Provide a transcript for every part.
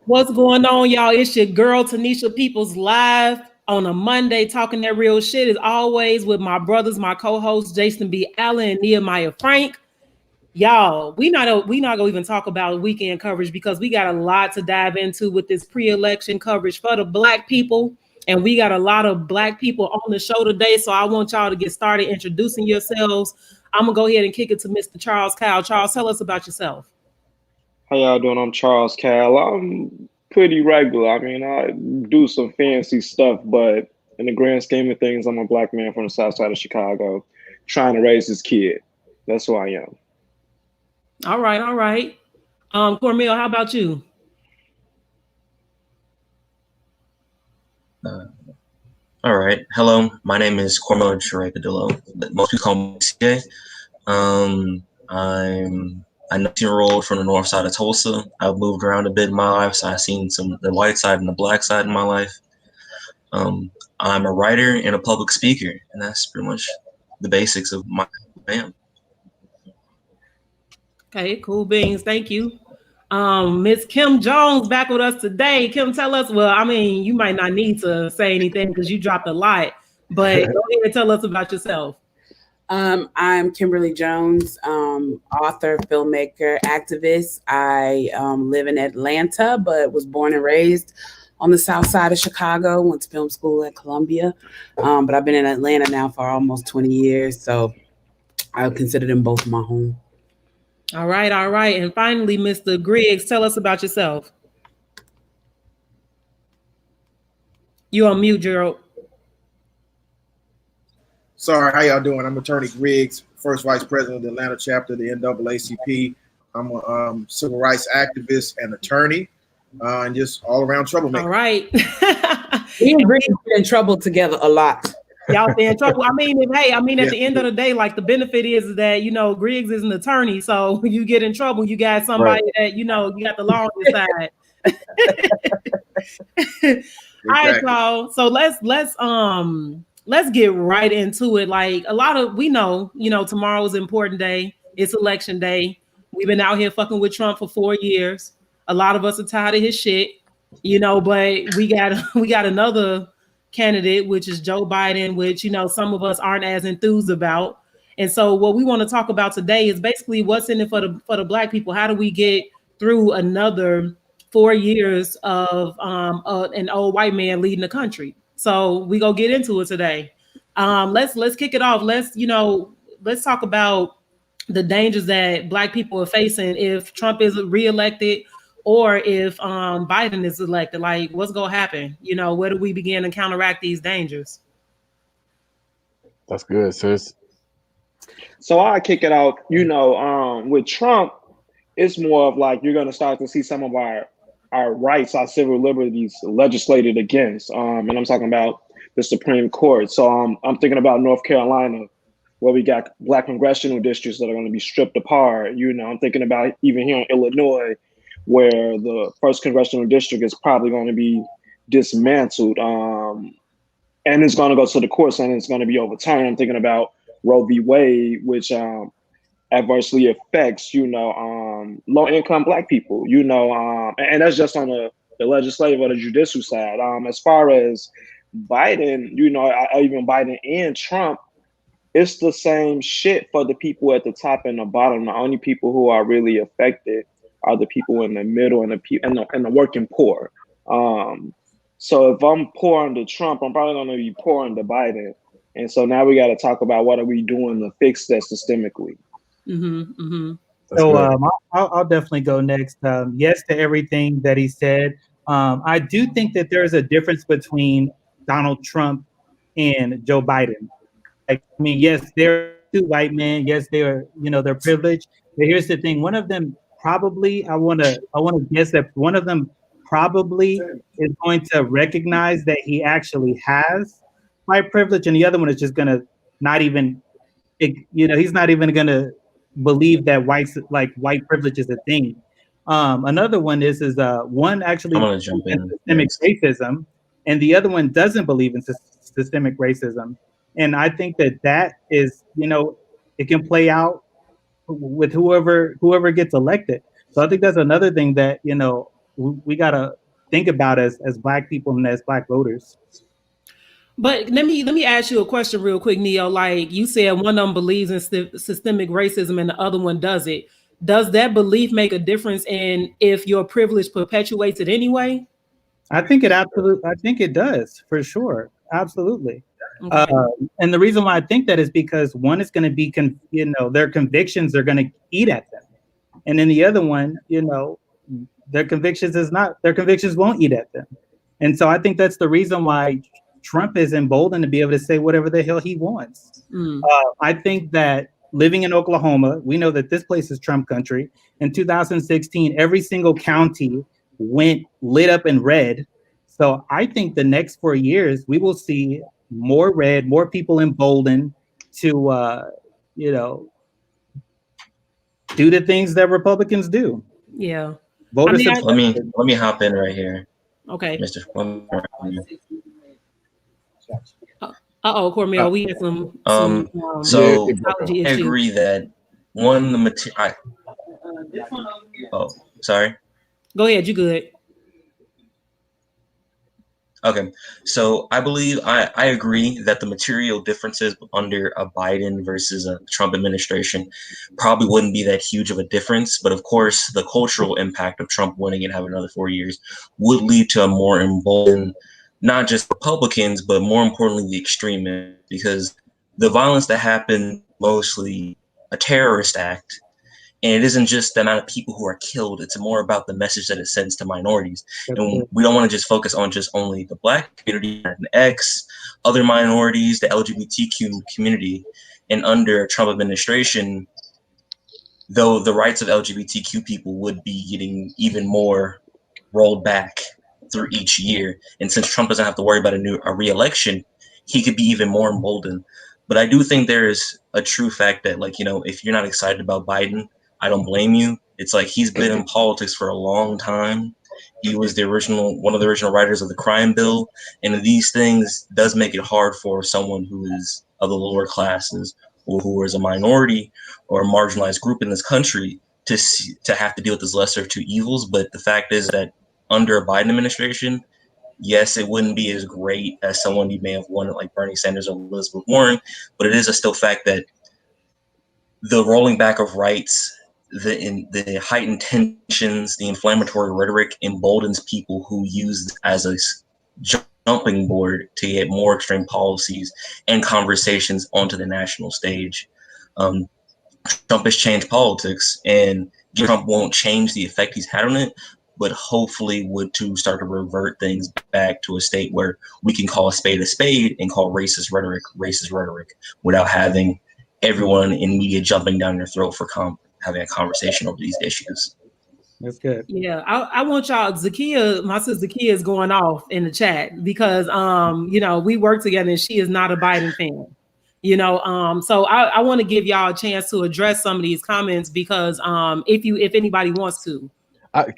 What's going on, y'all? It's your girl Tanisha Peoples live on a Monday, talking that real shit as always with my brothers, my co-hosts Jason B. Allen and Nehemiah Frank. Y'all, we not gonna even talk about weekend coverage because we got a lot to dive into with this pre-election coverage for the Black people, and we got a lot of Black people on the show today. So I want y'all to get started introducing yourselves. I'm gonna go ahead and kick it to Mr. Charles Kyle. Charles, tell us about yourself. How y'all doing? I'm Charles Cal. I'm pretty regular. I mean, I do some fancy stuff, but in the grand scheme of things, I'm a black man from the south side of Chicago trying to raise his kid. That's who I am. All right, all right. Cormel, how about you? Uh, all right. Hello, my name is Cormel Chirekadillo. Most people call me CA. I'm a 19-year-old from the north side of Tulsa. I've moved around a bit in my life, so I've seen the white side and the black side in my life. I'm a writer and a public speaker, and that's pretty much the basics of my am. Okay, cool beans. Thank you. Miss Kim Jones back with us today. Kim, tell us. Well, I mean, you might not need to say anything because you dropped a lot, but go ahead and tell us about yourself. I'm Kimberly Jones, author, filmmaker, activist. I live in Atlanta, but was born and raised on the south side of Chicago. Went to film school at Columbia, but I've been in Atlanta now for almost 20 years, so I consider them both my home. All right, all right. And finally, Mr. Griggs, tell us about yourself. You on mute, Gerald. Sorry, how y'all doing? I'm Attorney Griggs, first vice president of the Atlanta chapter of the NAACP. I'm a civil rights activist and attorney, and just all around troublemaker. All right. We and Griggs get in trouble together a lot. Y'all stay in trouble. I mean, at the end of the day, like the benefit is that, Griggs is an attorney. So you get in trouble, you got somebody that, you got the law on your side. Exactly. All right, y'all. So let's get right into it. Like we know, tomorrow's an important day. It's election day. We've been out here fucking with Trump for 4 years. A lot of us are tired of his shit, but we got another candidate, which is Joe Biden, which, some of us aren't as enthused about. And so what we want to talk about today is basically what's in it for the Black people. How do we get through another 4 years of an old white man leading the country? So we go get into it today. Let's kick it off. Let's talk about the dangers that Black people are facing if Trump is reelected or if Biden is elected. Like, what's gonna happen? Where do we begin to counteract these dangers? That's good, sis. So I kick it out. With Trump, it's more of like you're going to start to see some of our rights, our civil liberties legislated against. And I'm talking about the Supreme Court. So I'm thinking about North Carolina, where we got Black congressional districts that are going to be stripped apart. I'm thinking about even here in Illinois, where the first congressional district is probably going to be dismantled. And it's going to go to the courts and it's going to be overturned. I'm thinking about Roe v. Wade, which adversely affects, low-income Black people, and that's just on the legislative or the judicial side. As far as Biden, even Biden and Trump, it's the same shit for the people at the top and the bottom. The only people who are really affected are the people in the middle and the working poor. So if I'm poor under Trump, I'm probably going to be poor under Biden. And so now we got to talk about what are we doing to fix that systemically. Mm-hmm, mm-hmm. So I'll definitely go next. Yes to everything that he said. I do think that there's a difference between Donald Trump and Joe Biden. Yes, they're two white men. Yes, they're privileged. But here's the thing: one of them probably, I want to guess that one of them probably is going to recognize that he actually has white privilege, and the other one is just gonna not even, he's not even gonna believe that white privilege is a thing. Another one is one actually in systemic racism, and the other one doesn't believe in systemic racism. And I think that is, it can play out with whoever gets elected. So I think that's another thing that, you know, we got to think about as Black people and as Black voters. But let me ask you a question real quick, Neo. Like you said, one of them believes in systemic racism and the other one does it. Does that belief make a difference in if your privilege perpetuates it anyway? I think it does for sure. Absolutely. Okay. And the reason why I think that is because one is going to be, you know, their convictions are going to eat at them. And then the other one, you know, their convictions won't eat at them. And so I think that's the reason why Trump is emboldened to be able to say whatever the hell he wants. I think that living in Oklahoma, we know that this place is Trump country. In 2016, every single county went lit up in red. So I think the next 4 years, we will see more red, more people emboldened to, you know, do the things that Republicans do. Yeah. Voter let me hop in right here. Okay. Mr. Cormier, we had some so technology I issues. agree that one, the material. Oh, sorry. Go ahead, you good. Okay, so I believe I agree that the material differences under a Biden versus a Trump administration probably wouldn't be that huge of a difference. But of course, the cultural impact of Trump winning and having another 4 years would lead to a more emboldened, not just Republicans, but more importantly, the extremists, because the violence that happened mostly a terrorist act. And it isn't just the amount of people who are killed, it's more about the message that it sends to minorities. And we don't want to just focus on just only the Black community, X, other minorities, the LGBTQ community. And under a Trump administration, though the rights of LGBTQ people would be getting even more rolled back through each year. And since Trump doesn't have to worry about a re-election, he could be even more emboldened. But I do think there is a true fact that, like, you know, if you're not excited about Biden, I don't blame you. It's like he's been in politics for a long time. He was one of the original writers of the crime bill. And these things does make it hard for someone who is of the lower classes or who is a minority or a marginalized group in this country to have to deal with this lesser of two evils. But the fact is that under a Biden administration, yes, it wouldn't be as great as someone you may have won like Bernie Sanders or Elizabeth Warren, but it is a still fact that the rolling back of rights, the heightened tensions, the inflammatory rhetoric emboldens people who use it as a jumping board to get more extreme policies and conversations onto the national stage. Trump has changed politics, and Trump won't change the effect he's had on it, but hopefully would to start to revert things back to a state where we can call a spade and call racist rhetoric without having everyone in media jumping down your throat for having a conversation over these issues. That's good. Yeah, I want y'all. Zakia, my sister Zakia is going off in the chat because you know, we work together and she is not a Biden fan. You know, so I want to give y'all a chance to address some of these comments because if anybody wants to.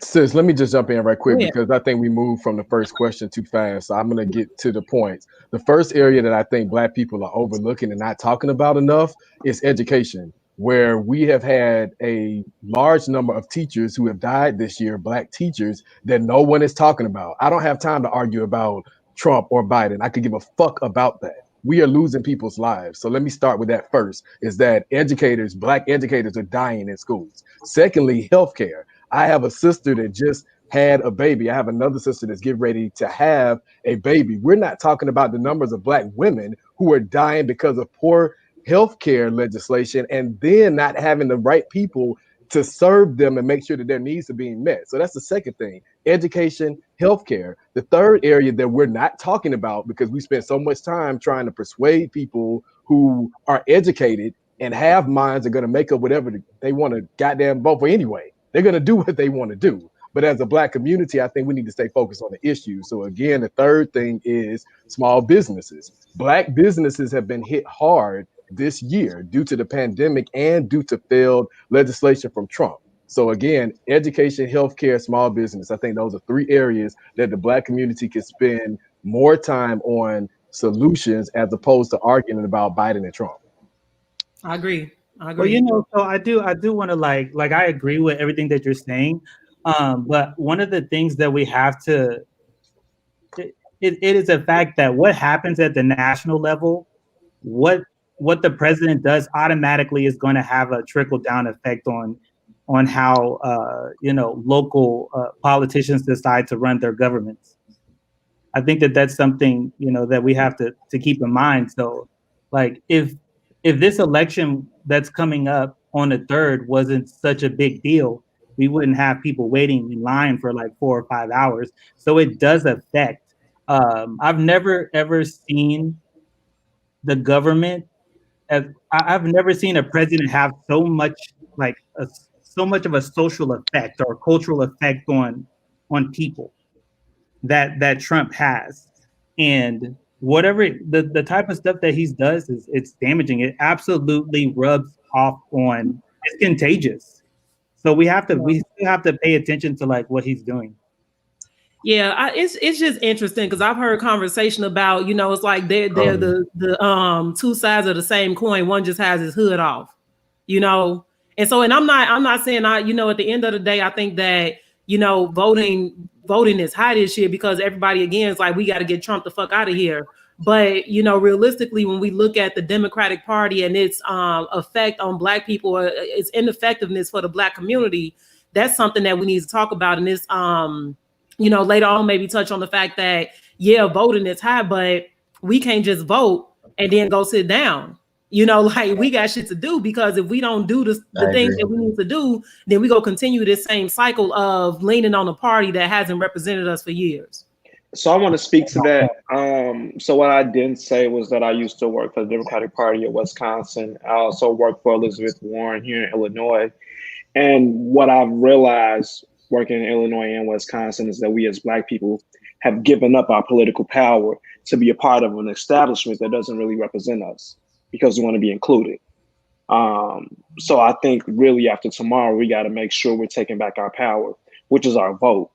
Sis, let me just jump in right quick because I think we moved from the first question too fast. So I'm going to get to the points. The first area that I think Black people are overlooking and not talking about enough is education, where we have had a large number of teachers who have died this year, Black teachers, that no one is talking about. I don't have time to argue about Trump or Biden. I could give a fuck about that. We are losing people's lives. So let me start with that first, is that educators, Black educators are dying in schools. Secondly, healthcare. I have a sister that just had a baby. I have another sister that's getting ready to have a baby. We're not talking about the numbers of Black women who are dying because of poor healthcare legislation and then not having the right people to serve them and make sure that their needs are being met. So that's the second thing, education, healthcare. The third area that we're not talking about because we spend so much time trying to persuade people who are educated and have minds are going to make up whatever they want to goddamn vote for anyway. They're going to do what they want to do. But as a Black community, I think we need to stay focused on the issue. So again, the third thing is small businesses. Black businesses have been hit hard this year due to the pandemic and due to failed legislation from Trump. So again, education, healthcare, small business. I think those are three areas that the Black community can spend more time on solutions as opposed to arguing about Biden and Trump. I agree. I agree. Well, you know, so I do want to like I agree with everything that you're saying. But one of the things that we have to it is a fact that what happens at the national level, what the president does automatically is going to have a trickle down effect on how you know, local politicians decide to run their governments. I think that that's something, you know, that we have to keep in mind. So, like, if this election that's coming up on the 3rd wasn't such a big deal, we wouldn't have people waiting in line for like 4 or 5 hours. So it does affect. I've never ever seen the government as I've never seen a president have so much like so much of a social effect or cultural effect on people that Trump has. And whatever the type of stuff that he does is it's damaging. It absolutely rubs off on, it's contagious. So we still have to pay attention to like what he's doing. Yeah, it's just interesting because I've heard conversation about, you know, it's like they're the two sides of the same coin. One just has his hood off, you know. And so, and I'm not saying you know, at the end of the day, I think that, you know, voting is high this year because everybody again is like, we got to get Trump the fuck out of here. But, you know, realistically, when we look at the Democratic Party and its effect on Black people, its ineffectiveness for the Black community, that's something that we need to talk about in this you know, later on maybe touch on the fact that, yeah, voting is high, but we can't just vote and then go sit down. You know, like we got shit to do, because if we don't do the things that we need to do, then we go continue this same cycle of leaning on a party that hasn't represented us for years. So I want to speak to that. So what I didn't say was that I used to work for the Democratic Party of Wisconsin. I also worked for Elizabeth Warren here in Illinois. And what I've realized working in Illinois and Wisconsin is that we as Black people have given up our political power to be a part of an establishment that doesn't really represent us because we want to be included. So I think really after tomorrow, we got to make sure we're taking back our power, which is our vote.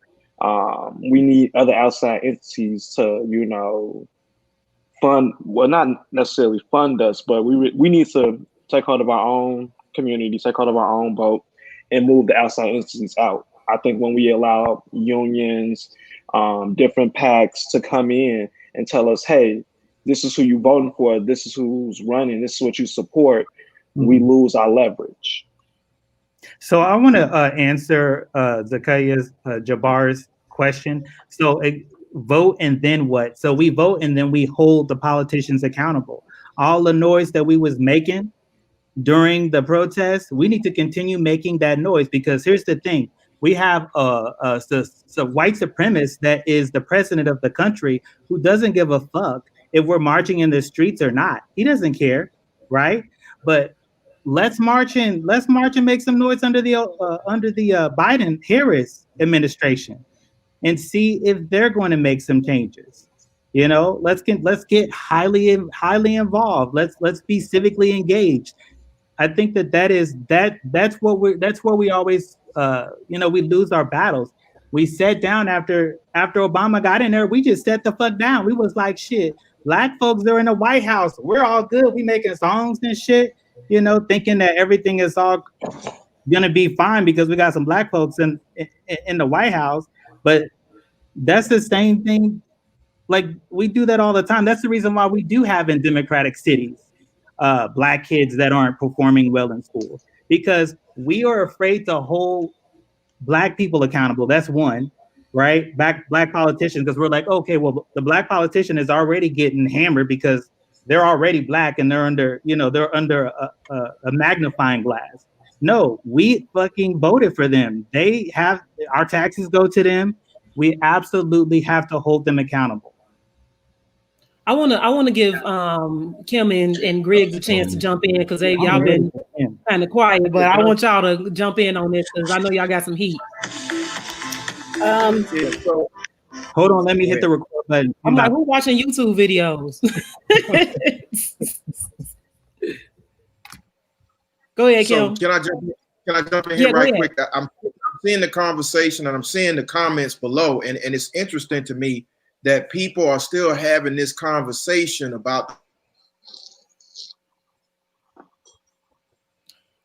We need other outside entities to, you know, not necessarily fund us, but we need to take hold of our own community, take hold of our own vote, and move the outside entities out. I think when we allow unions, different PACs to come in and tell us, hey, this is who you're voting for, this is who's running, this is what you support, we lose our leverage. So I want to answer Zakaya's Jabbar's question. So vote and then what? So we vote and then we hold the politicians accountable. All the noise that we was making during the protest, we need to continue making that noise, because here's the thing. We have a white supremacist that is the president of the country who doesn't give a fuck if we're marching in the streets or not. He doesn't care, right? But let's march and make some noise under the Biden-Harris administration and see if they're going to make some changes. You know, let's get highly involved. Let's be civically engaged. I think that's where we always you know, we lose our battles. We sat down after Obama got in there. We just sat the fuck down. We was like, shit, Black folks are in the White House. We're all good. We making songs and shit, you know, thinking that everything is all gonna be fine because we got some Black folks in the White House. But that's the same thing. Like, we do that all the time. That's the reason why we do have in Democratic cities Black kids that aren't performing well in school, because we are afraid to hold Black people accountable. That's one, right? Black politicians, because we're like, okay, well, the Black politician is already getting hammered because they're already Black and they're under a magnifying glass. No, we fucking voted for them. They have, our taxes go to them. We absolutely have to hold them accountable. I want to give Kim and Griggs a chance to jump in, because y'all been kind of quiet, but I want y'all to jump in on this because I know y'all got some heat. Hold on, let me hit the record button. I'm like, who's watching YouTube videos? Go ahead, Kim. Can I jump in here right quick? I'm seeing the conversation and I'm seeing the comments below, and it's interesting to me that people are still having this conversation about.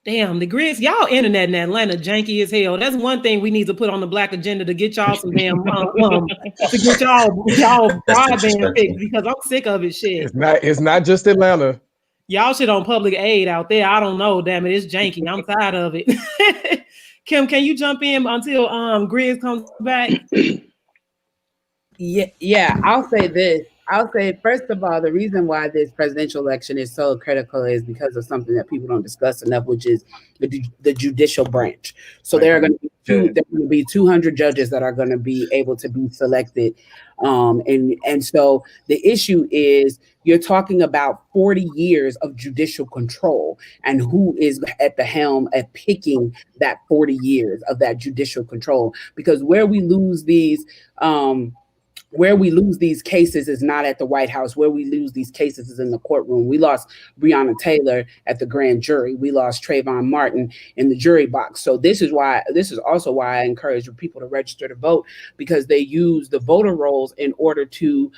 Damn, the grids, y'all internet in Atlanta janky as hell. That's one thing we need to put on the black agenda to get y'all some damn to get y'all broadband fixed, because I'm sick of it. Shit. It's not just Atlanta. Y'all shit on public aid out there. I don't know. Damn it, it's janky. I'm tired of it. Kim, can you jump in until Grizz comes back? Yeah. I'll say this. I'll say, first of all, the reason why this presidential election is so critical is because of something that people don't discuss enough, which is the judicial branch. So there are going to be 200 judges that are going to be able to be selected. And so the issue is you're talking about 40 years of judicial control, and who is at the helm at picking that 40 years of that judicial control, because where we lose these cases is not at the White House. Where we lose these cases is in the courtroom. We lost Breonna Taylor at the grand jury. We lost Trayvon Martin in the jury box. So this is also why I encourage people to register to vote, because they use the voter rolls in order to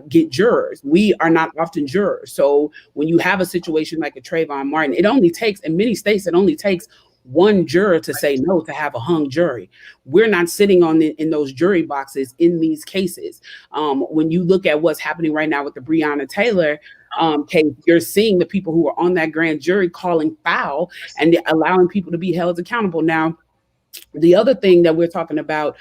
get jurors. We are not often jurors. So when you have a situation like a Trayvon Martin, in many states, it only takes one juror to say no to have a hung jury. We're not sitting in those jury boxes in these cases. When you look at what's happening right now with the Breonna Taylor case, you're seeing the people who are on that grand jury calling foul and allowing people to be held accountable. Now, the other thing that we're talking about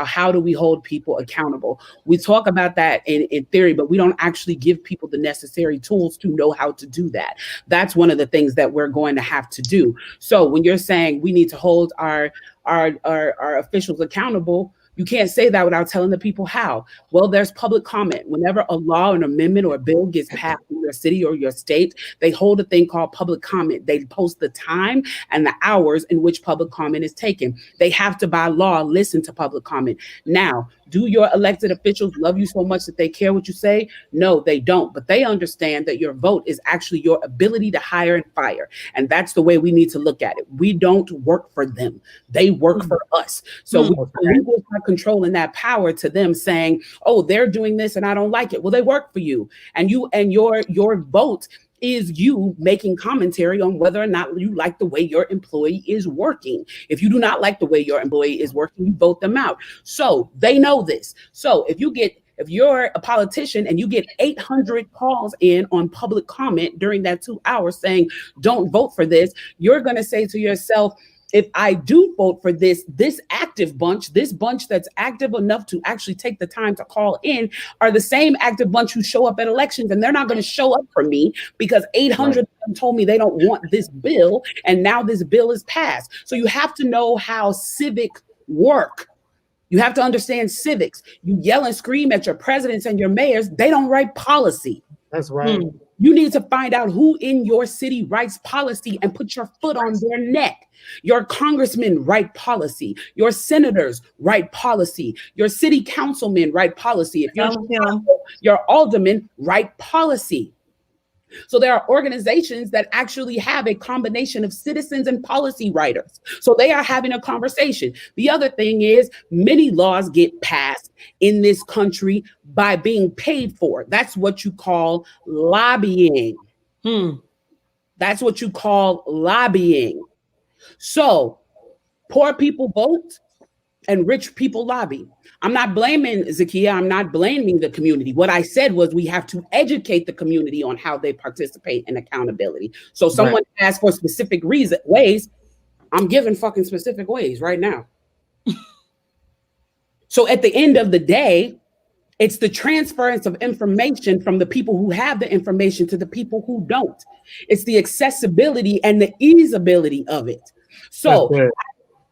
how do we hold people accountable? We talk about that in theory, but we don't actually give people the necessary tools to know how to do that. That's one of the things that we're going to have to do. So when you're saying we need to hold our officials accountable, you can't say that without telling the people how. Well, there's public comment. Whenever a law, an amendment, or a bill gets passed in your city or your state, they hold a thing called public comment. They post the time and the hours in which public comment is taken. They have to, by law, listen to public comment. Now, do your elected officials love you so much that they care what you say? No, they don't. But they understand that your vote is actually your ability to hire and fire. And that's the way we need to look at it. We don't work for them. They work for us. So we will start controlling that power to them, saying, oh, they're doing this and I don't like it. Well, they work for you. And your vote is you making commentary on whether or not you like the way your employee is working. If you do not like the way your employee is working, you vote them out. So they know this. So if you're a politician and you get 800 calls in on public comment during that 2 hours saying, don't vote for this, you're going to say to yourself, if I do vote for this active bunch, this bunch that's active enough to actually take the time to call in are the same active bunch who show up at elections, and they're not going to show up for me because 800 of them told me they don't want this bill, and now this bill is passed. So you have to know how civic work. You have to understand civics. You yell and scream at your presidents and your mayors. They don't write policy. That's right. You need to find out who in your city writes policy and put your foot on their neck. Your congressmen write policy. Your senators write policy. Your city councilmen write policy. If your aldermen write policy. So there are organizations that actually have a combination of citizens and policy writers. So they are having a conversation. The other thing is many laws get passed in this country by being paid for. That's what you call lobbying. That's what you call lobbying. So poor people vote and rich people lobby. I'm not blaming Zakia. I'm not blaming the community. What I said was we have to educate the community on how they participate in accountability. So someone asks for specific ways, I'm giving fucking specific ways right now. So at the end of the day, it's the transference of information from the people who have the information to the people who don't. It's the accessibility and the easeability of it.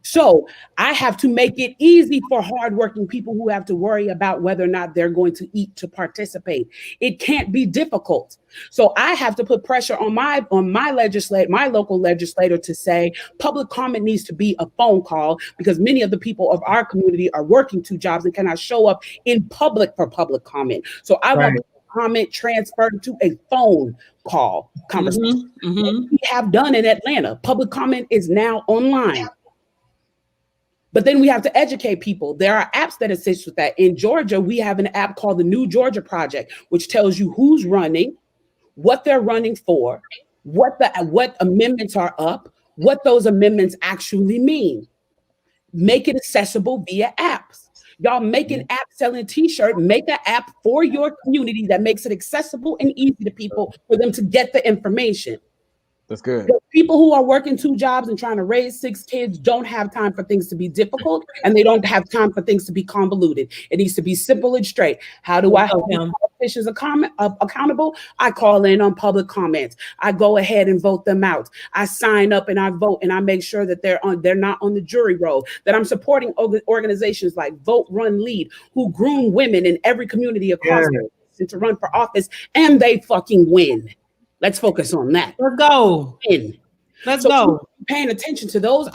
So I have to make it easy for hardworking people who have to worry about whether or not they're going to eat to participate. It can't be difficult. So I have to put pressure on my local legislator to say public comment needs to be a phone call, because many of the people of our community are working 2 jobs and cannot show up in public for public comment. So I want comment transferred to a phone call conversation. We have done in Atlanta. Public comment is now online. But then we have to educate people. There are apps that assist with that. In Georgia, we have an app called the New Georgia Project, which tells you who's running, what they're running for, what amendments are up, what those amendments actually mean. Make it accessible via apps. Y'all make an app selling t-shirt, make an app for your community that makes it accessible and easy to people for them to get the information. That's good. The people who are working 2 jobs and trying to raise 6 kids don't have time for things to be difficult, and they don't have time for things to be convoluted. It needs to be simple and straight. How do I hold politicians accountable? I call in on public comments. I go ahead and vote them out. I sign up and I vote, and I make sure that they're not on the jury roll, that I'm supporting organizations like Vote, Run, Lead, who groom women in every community across the nation to run for office, and they fucking win. Let's focus on that. Let's go. Let's go. Paying attention to those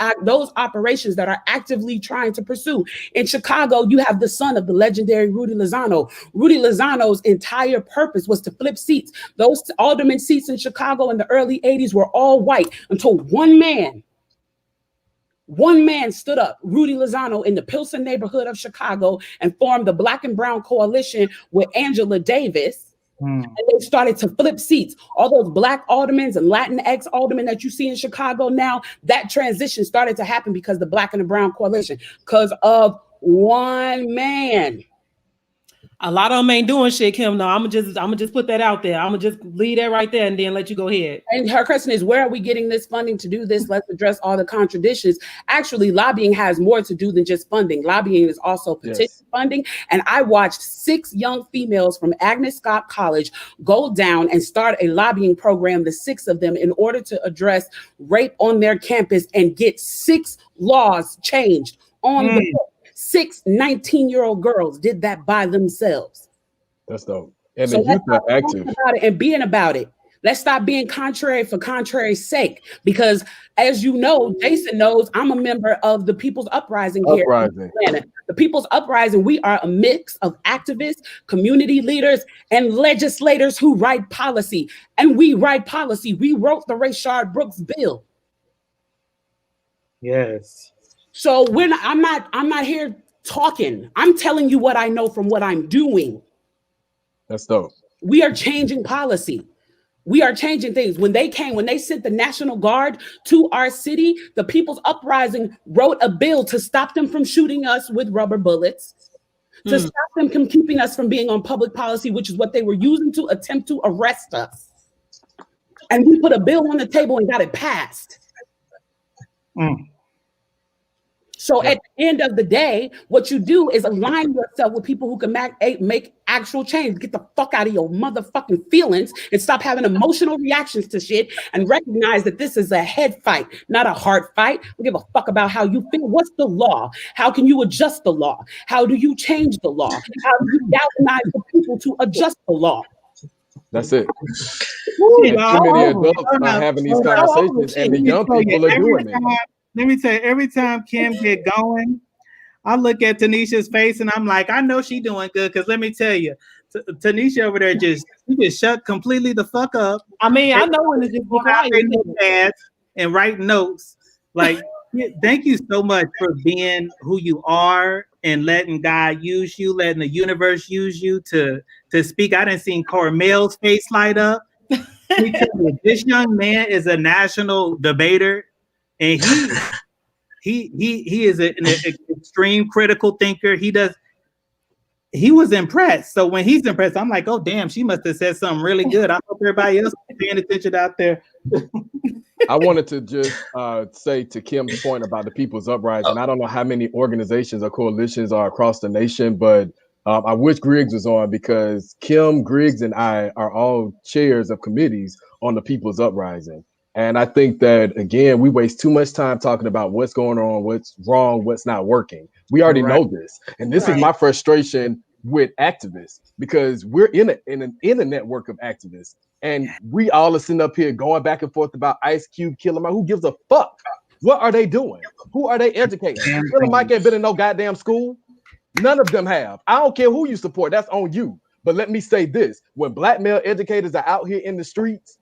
operations that are actively trying to pursue. In Chicago, you have the son of the legendary Rudy Lozano. Rudy Lozano's entire purpose was to flip seats. Those alderman seats in Chicago in the early 80s were all white until one man stood up, Rudy Lozano, in the Pilsen neighborhood of Chicago, and formed the Black and Brown Coalition with Angela Davis. And they started to flip seats. All those Black aldermen and Latinx aldermen that you see in Chicago now, that transition started to happen because the Black and the Brown Coalition, because of one man. A lot of them ain't doing shit, Kim. No, I'm gonna just put that out there. I'm gonna just leave that right there and then let you go ahead. And her question is, where are we getting this funding to do this? Let's address all the contradictions. Actually, lobbying has more to do than just funding. Lobbying is also petition funding. And I watched 6 young females from Agnes Scott College go down and start a lobbying program, the 6 of them, in order to address rape on their campus and get 6 laws changed on the book. 6 19-year-old girls did that by themselves. That's dope. And the youth are active. And being about it. Let's stop being contrary for contrary's sake. Because as you know, Jason knows, I'm a member of the People's Uprising here in Atlanta. The People's Uprising, we are a mix of activists, community leaders, and legislators who write policy. And we write policy. We wrote the Rayshard Brooks bill. Yes. So I'm not here talking. I'm telling you what I know from what I'm doing. That's dope. We are changing policy. We are changing things. When they sent the National Guard to our city, the People's Uprising wrote a bill to stop them from shooting us with rubber bullets, to stop them from keeping us from being on public policy, which is what they were using to attempt to arrest us. And we put a bill on the table and got it passed. So at the end of the day, what you do is align yourself with people who can make actual change. Get the fuck out of your motherfucking feelings and stop having emotional reactions to shit and recognize that this is a head fight, not a heart fight. We give a fuck about how you feel. What's the law? How can you adjust the law? How do you change the law? How do you galvanize the people to adjust the law? That's it. Too many adults are having these conversations, and the young people are doing it. Let me tell you, every time Kim get going, I look at Tanisha's face and I'm like, I know she doing good. Because let me tell you, Tanisha over there just shut completely the fuck up. I mean, I know when it's just quiet and write notes. Like, thank you so much for being who you are and letting God use you, letting the universe use you to speak. I didn't see Carmel's face light up. This young man is a national debater. And he is an extreme critical thinker. He was impressed. So when he's impressed, I'm like, oh damn, she must have said something really good. I hope everybody else is paying attention out there. I wanted to just say to Kim's point about the People's Uprising. I don't know how many organizations or coalitions are across the nation, but I wish Griggs was on, because Kim, Griggs, and I are all chairs of committees on the People's Uprising. And I think that, again, we waste too much time talking about what's going on, what's wrong, what's not working. We already know this. And this is my frustration with activists, because we're in a network of activists. And we all are sitting up here going back and forth about Ice Cube, Killer Mike. Who gives a fuck? What are they doing? Who are they educating? Killer Mike ain't been in no goddamn school. None of them have. I don't care who you support. That's on you. But let me say this. When black male educators are out here in the streets,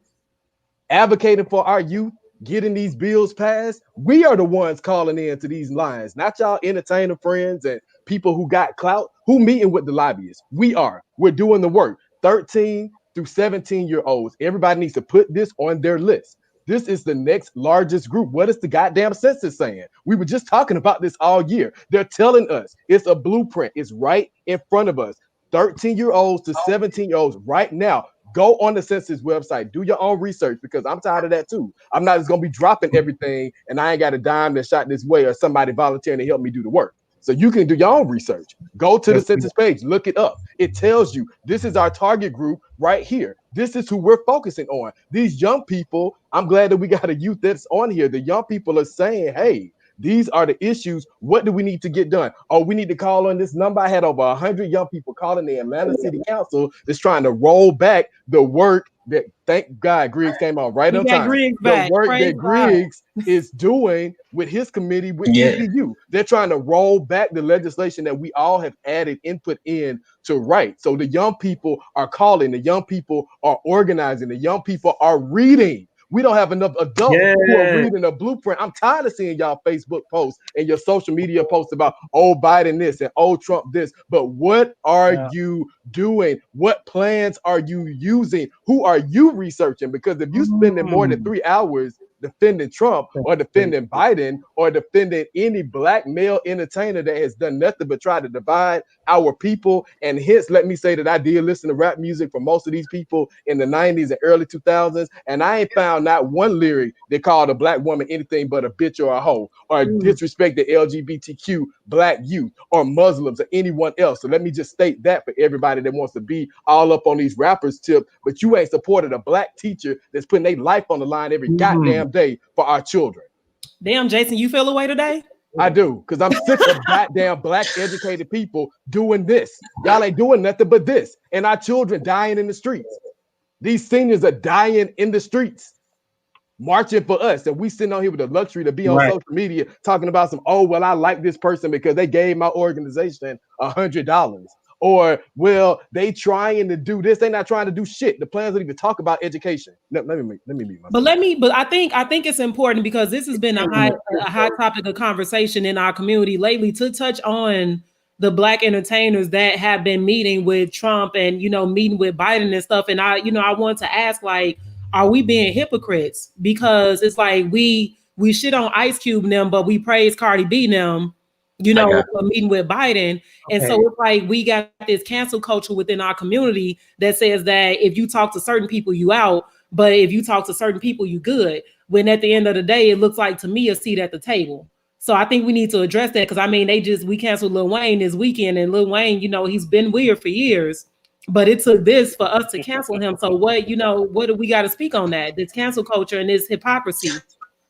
advocating for our youth, getting these bills passed, we are the ones calling in to these lines, not y'all entertainer friends and people who got clout, who meeting with the lobbyists. We're doing the work. 13 through 17-year-olds. Everybody needs to put this on their list. This is the next largest group. What is the goddamn census saying? We were just talking about this all year. They're telling us it's a blueprint. It's right in front of us. 13-year-olds to 17-year-olds right now. Go on the census website. Do your own research because I'm tired of that too. I'm not just going to be dropping everything and I ain't got a dime that shot this way or somebody volunteering to help me do the work. So you can do your own research. Go to the census page, look it up. It tells you this is our target group right here. This is who we're focusing on. These young people, I'm glad that we got a youth that's on here. The young people are saying, hey, these are the issues. What do we need to get done? Oh, we need to call on this number. I had over 100 young people calling the Atlanta City Council that's trying to roll back the work that, thank God, Griggs came on right on time. The work that Griggs is doing with his committee with EDU. They're trying to roll back the legislation that we all have added input in to write. So the young people are calling, the young people are organizing, the young people are reading. We don't have enough adults who are reading a blueprint. I'm tired of seeing y'all Facebook posts and your social media posts about, oh, Biden this and oh, Trump this. But what are you doing? What plans are you using? Who are you researching? Because if you spending more than 3 hours defending Trump or defending Biden or defending any black male entertainer that has done nothing but try to divide our people, and hence let me say that I did listen to rap music from most of these people in the 90s and early 2000s, and I ain't found not one lyric that called a black woman anything but a bitch or a hoe or disrespect the LGBTQ black youth or Muslims or anyone else. So let me just state that for everybody that wants to be all up on these rappers tip, but you ain't supported a black teacher that's putting their life on the line every goddamn day for our children. Damn, Jason, you feel away today? I do, because I'm sick of goddamn black educated people doing this. Y'all ain't doing nothing but this. And our children dying in the streets. These seniors are dying in the streets, marching for us. And we sitting on here with the luxury to be on social media talking about some, oh, well, I like this person because they gave my organization $100. Or, well, they trying to do this. They're not trying to do shit. The plans don't even talk about education. Let me meet myself. But I think it's important because this has been a hot topic of conversation in our community lately to touch on the black entertainers that have been meeting with Trump and, meeting with Biden and stuff. And I want to ask, like, are we being hypocrites? Because it's like we shit on Ice Cube and them, but we praise Cardi B and them, for meeting with Biden. And so it's like we got this cancel culture within our community that says that if you talk to certain people, you out, but if you talk to certain people, you good. When at the end of the day, it looks like to me a seat at the table. So I think we need to address that because we canceled Lil Wayne this weekend, and Lil Wayne, he's been weird for years, but it took this for us to cancel him. So what do we got to speak on that? This cancel culture and this hypocrisy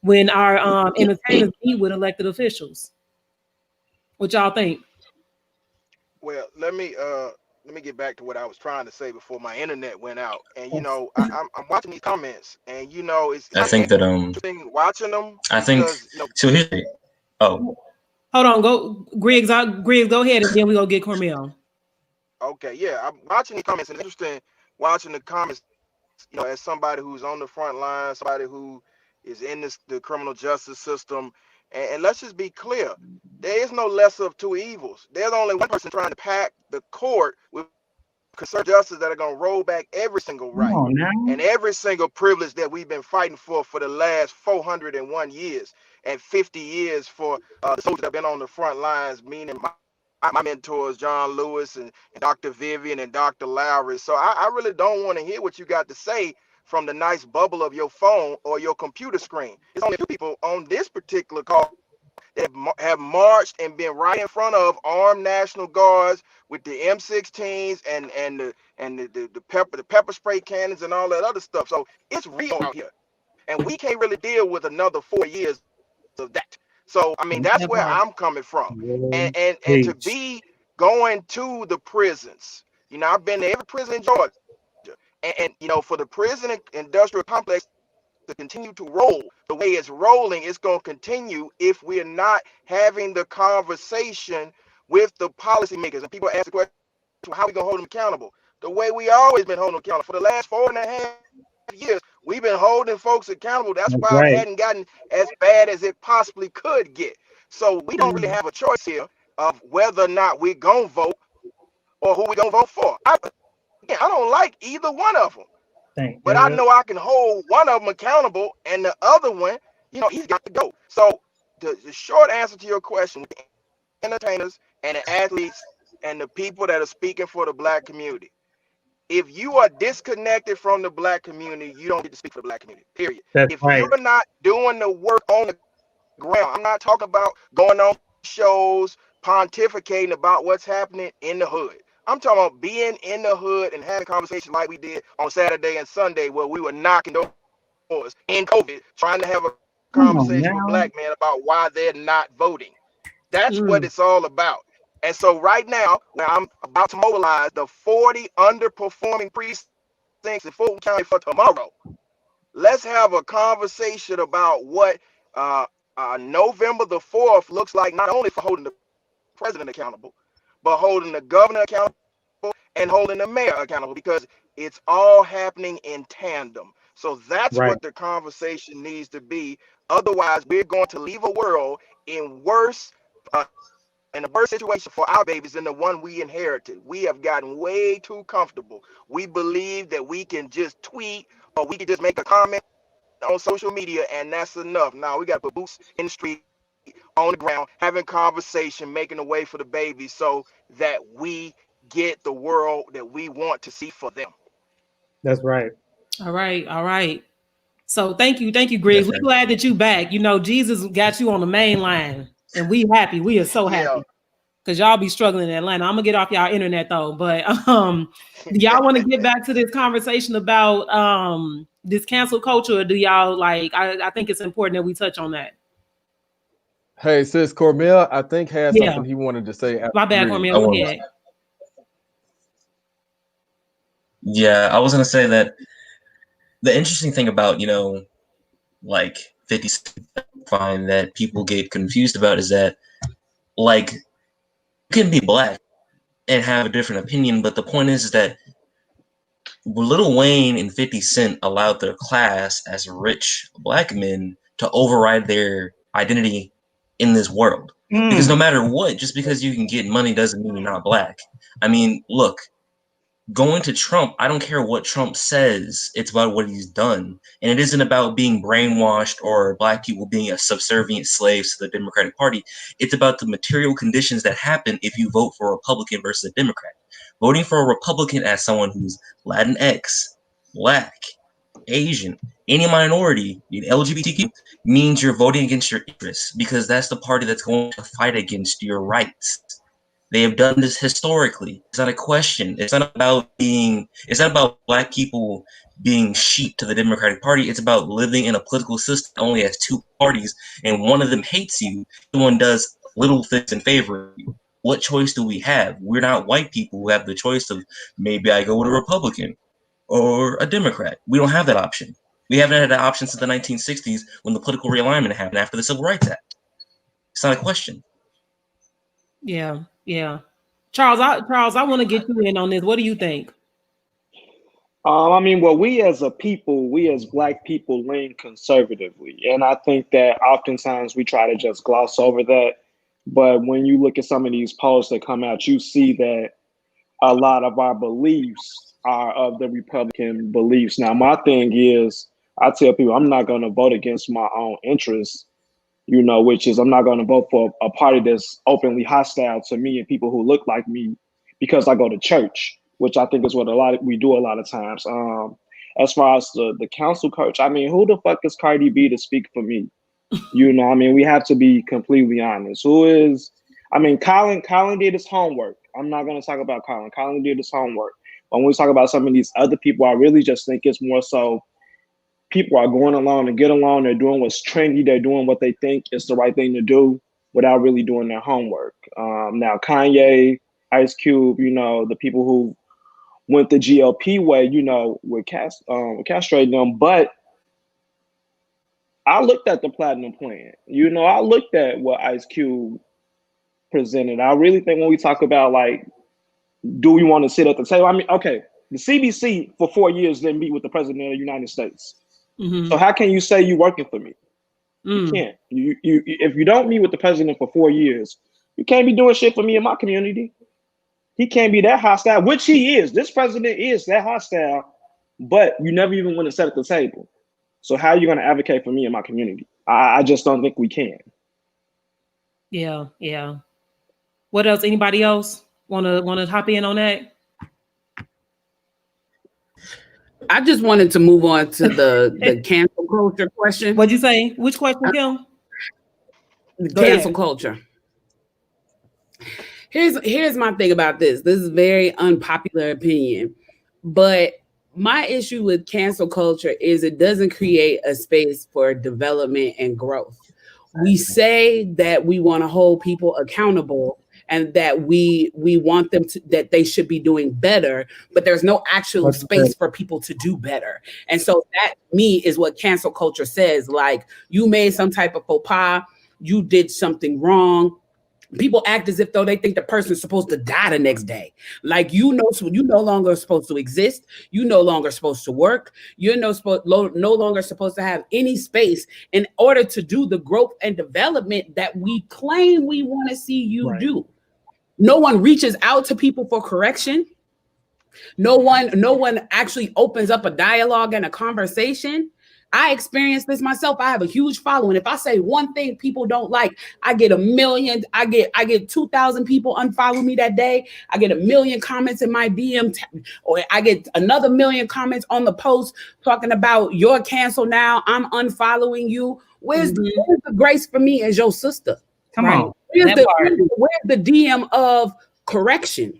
when our entertainers meet with elected officials. What y'all think? Well, let me get back to what I was trying to say before my internet went out. And I'm watching these comments, and it's interesting watching them. I think so. Hold on, go Griggs. Griggs, go ahead, and then we go get Cormel. Okay, yeah, I'm watching these comments, and it's interesting watching the comments. As somebody who's on the front line, somebody who is in the criminal justice system. And let's just be clear, there is no lesser of two evils. There's only one person trying to pack the court with conservative justice that are going to roll back every single right and every single privilege that we've been fighting for the last 401 years and 50 years for the soldiers that have been on the front lines, meaning my mentors, John Lewis and Dr. Vivian and Dr. Lowry. So I really don't want to hear what you got to say from the nice bubble of your phone or your computer screen. It's only two people on this particular call that have marched and been right in front of armed National Guards with the M16s and the pepper spray cannons and all that other stuff. So it's real out here, and we can't really deal with another 4 years of that. So that's where I'm coming from, and to be going to the prisons. I've been to every prison in Georgia. And for the prison industrial complex to continue to roll the way it's rolling, it's going to continue if we're not having the conversation with the policymakers. And people ask the question, how are we going to hold them accountable? The way we always been holding them accountable. For the last 4.5 years, we've been holding folks accountable. That's why it hadn't gotten as bad as it possibly could get. So we don't really have a choice here of whether or not we're going to vote or who we're going to vote for. again, I don't like either one of them. But I Yeah. know I can hold one of them accountable, and the other one, he's got to go. So the short answer to your question, with the entertainers and the athletes and the people that are speaking for the black community, if you are disconnected from the black community, you don't get to speak for the black community, period. That's If right. you're not doing the work on the ground, I'm not talking about going on shows, pontificating about what's happening in the hood. I'm talking about being in the hood and having conversations like we did on Saturday and Sunday, where we were knocking doors in COVID, trying to have a Come on conversation with now. black men about why they're not voting. That's what it's all about. And so right now, where I'm about to mobilize the 40 underperforming precincts in Fulton County for tomorrow, let's have a conversation about what November the 4th looks like, not only for holding the president accountable, but holding the governor accountable and holding the mayor accountable, because it's all happening in tandem. So that's Right. what the conversation needs to be. Otherwise, we're going to leave a world in a worse situation for our babies than the one we inherited. We have gotten way too comfortable. We believe that we can just tweet, or we can just make a comment on social media, and that's enough. Now we got to put boots in the street, on the ground, having conversation, making a way for the babies, so that we get the world that we want to see for them. That's right. All right. So thank you, Yes, Griggs. We're sir. glad that you back. Jesus got you on the main line, and we happy. We are so Yeah. happy because y'all be struggling in Atlanta. I'm gonna get off y'all internet though, but do y'all want to get back to this conversation about this cancel culture, or do y'all like? I think it's important that we touch on that. Hey, sis, Cormel, I think had Yeah. something he wanted to say. After My bad, Griggs. Cormel. Go ahead. Yeah, I was gonna say that the interesting thing about, like 50 find that people get confused about is that, like, you can be black and have a different opinion, but the point is that Lil Wayne and 50 Cent allowed their class as rich black men to override their identity in this world. Because no matter what, just because you can get money doesn't mean you're not black. I mean, look, going to Trump, I don't care what Trump says, it's about what he's done. And it isn't about being brainwashed or black people being a subservient slaves to the Democratic Party. It's about the material conditions that happen if you vote for a Republican versus a Democrat. Voting for a Republican as someone who's Latinx, black, Asian, any minority, LGBTQ, means you're voting against your interests, because that's the party that's going to fight against your rights. They have done this historically. It's not a question. It's not about black people being sheep to the Democratic Party. It's about living in a political system that only has two parties, and one of them hates you. The one does little things in favor of you. What choice do we have? We're not white people who have the choice of, maybe I go with a Republican or a Democrat. We don't have that option. We haven't had that option since the 1960s, when the political realignment happened after the Civil Rights Act. It's not a question. Yeah. Charles, I want to get you in on this. What do you think? I mean, well, we as a people, we as black people lean conservatively. And I think that oftentimes we try to just gloss over that. But when you look at some of these posts that come out, you see that a lot of our beliefs are of the Republican beliefs. Now, my thing is, I tell people I'm not going to vote against my own interests, which is I'm not going to vote for a party that's openly hostile to me and people who look like me because I go to church, which I think is what we do a lot of times. As far as the council coach, I mean, who the fuck is Cardi B to speak for me? I mean, we have to be completely honest. Colin did his homework. I'm not going to talk about Colin. Colin did his homework. But when we talk about some of these other people, I really just think it's more so people are going along to get along. They're doing what's trendy. They're doing what they think is the right thing to do without really doing their homework. Now, Kanye, Ice Cube, the people who went the GLP way, we're castrating them. But I looked at the platinum plan. I looked at what Ice Cube presented. I really think when we talk about, like, do we want to sit at the table? I mean, okay, the CBC for 4 years didn't meet with the president of the United States. Mm-hmm. So how can you say you're working for me? You can't. If you don't meet with the president for 4 years, you can't be doing shit for me in my community. He can't be that hostile, which he is. This president is that hostile, but you never even want to sit at the table. So how are you going to advocate for me and my community? I just don't think we can. Yeah, yeah. What else? Anybody else wanna hop in on that? I just wanted to move on to the cancel culture question. What'd you say? Which question, Kim? Cancel culture. Here's my thing about this. This is very unpopular opinion, but my issue with cancel culture is it doesn't create a space for development and growth. We say that we want to hold people accountable and that we want them to, that they should be doing better, but there's no actual space for people to do better. And so that, me, is what cancel culture says. Like, you made some type of faux pas, you did something wrong. People act as if though they think the person's supposed to die the next day. Like, you no longer supposed to exist. You no longer supposed to work. You're no longer supposed to have any space in order to do the growth and development that we claim we want to see you do. No one reaches out to people for correction. No one actually opens up a dialogue and a conversation. I experienced this myself. I have a huge following. If I say one thing people don't like, I get 1 million. I get 2,000 people unfollow me that day. I get 1 million comments in my DM, or I get another 1 million comments on the post talking about you're canceled now. I'm unfollowing you. Where's the grace for me as your sister? Come on. Where's the DM of correction?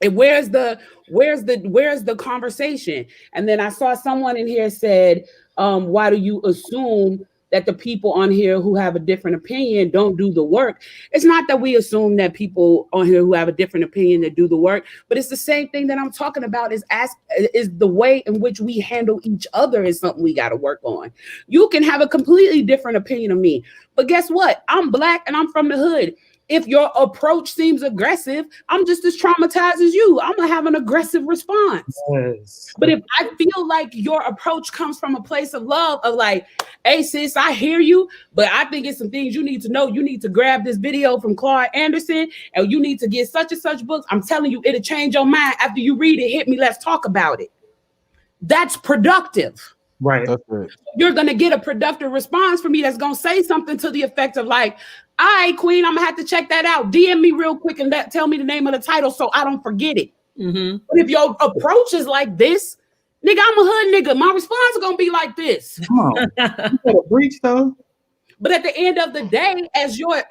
And where's the conversation? And then I saw someone in here said, why do you assume that the people on here who have a different opinion don't do the work? It's not that we assume that people on here who have a different opinion that do the work, but it's the same thing that I'm talking about is the way in which we handle each other is something we got to work on. You can have a completely different opinion of me, but guess what? I'm Black and I'm from the hood. If your approach seems aggressive, I'm just as traumatized as you. I'm gonna have an aggressive response. Yes. But if I feel like your approach comes from a place of love, of like, hey sis, I hear you, but I think it's some things you need to know. You need to grab this video from Claude Anderson and you need to get such and such books. I'm telling you, it'll change your mind after you read it. Hit me, let's talk about it. That's productive. Right. You're gonna get a productive response from me that's gonna say something to the effect of like, all right, Queen, I'm gonna have to check that out. DM me real quick and tell me the name of the title so I don't forget it. But if your approach is like this, nigga, I'm a hood nigga. My response is gonna be like this. Come on. You gotta breach though. But at the end of the day, as your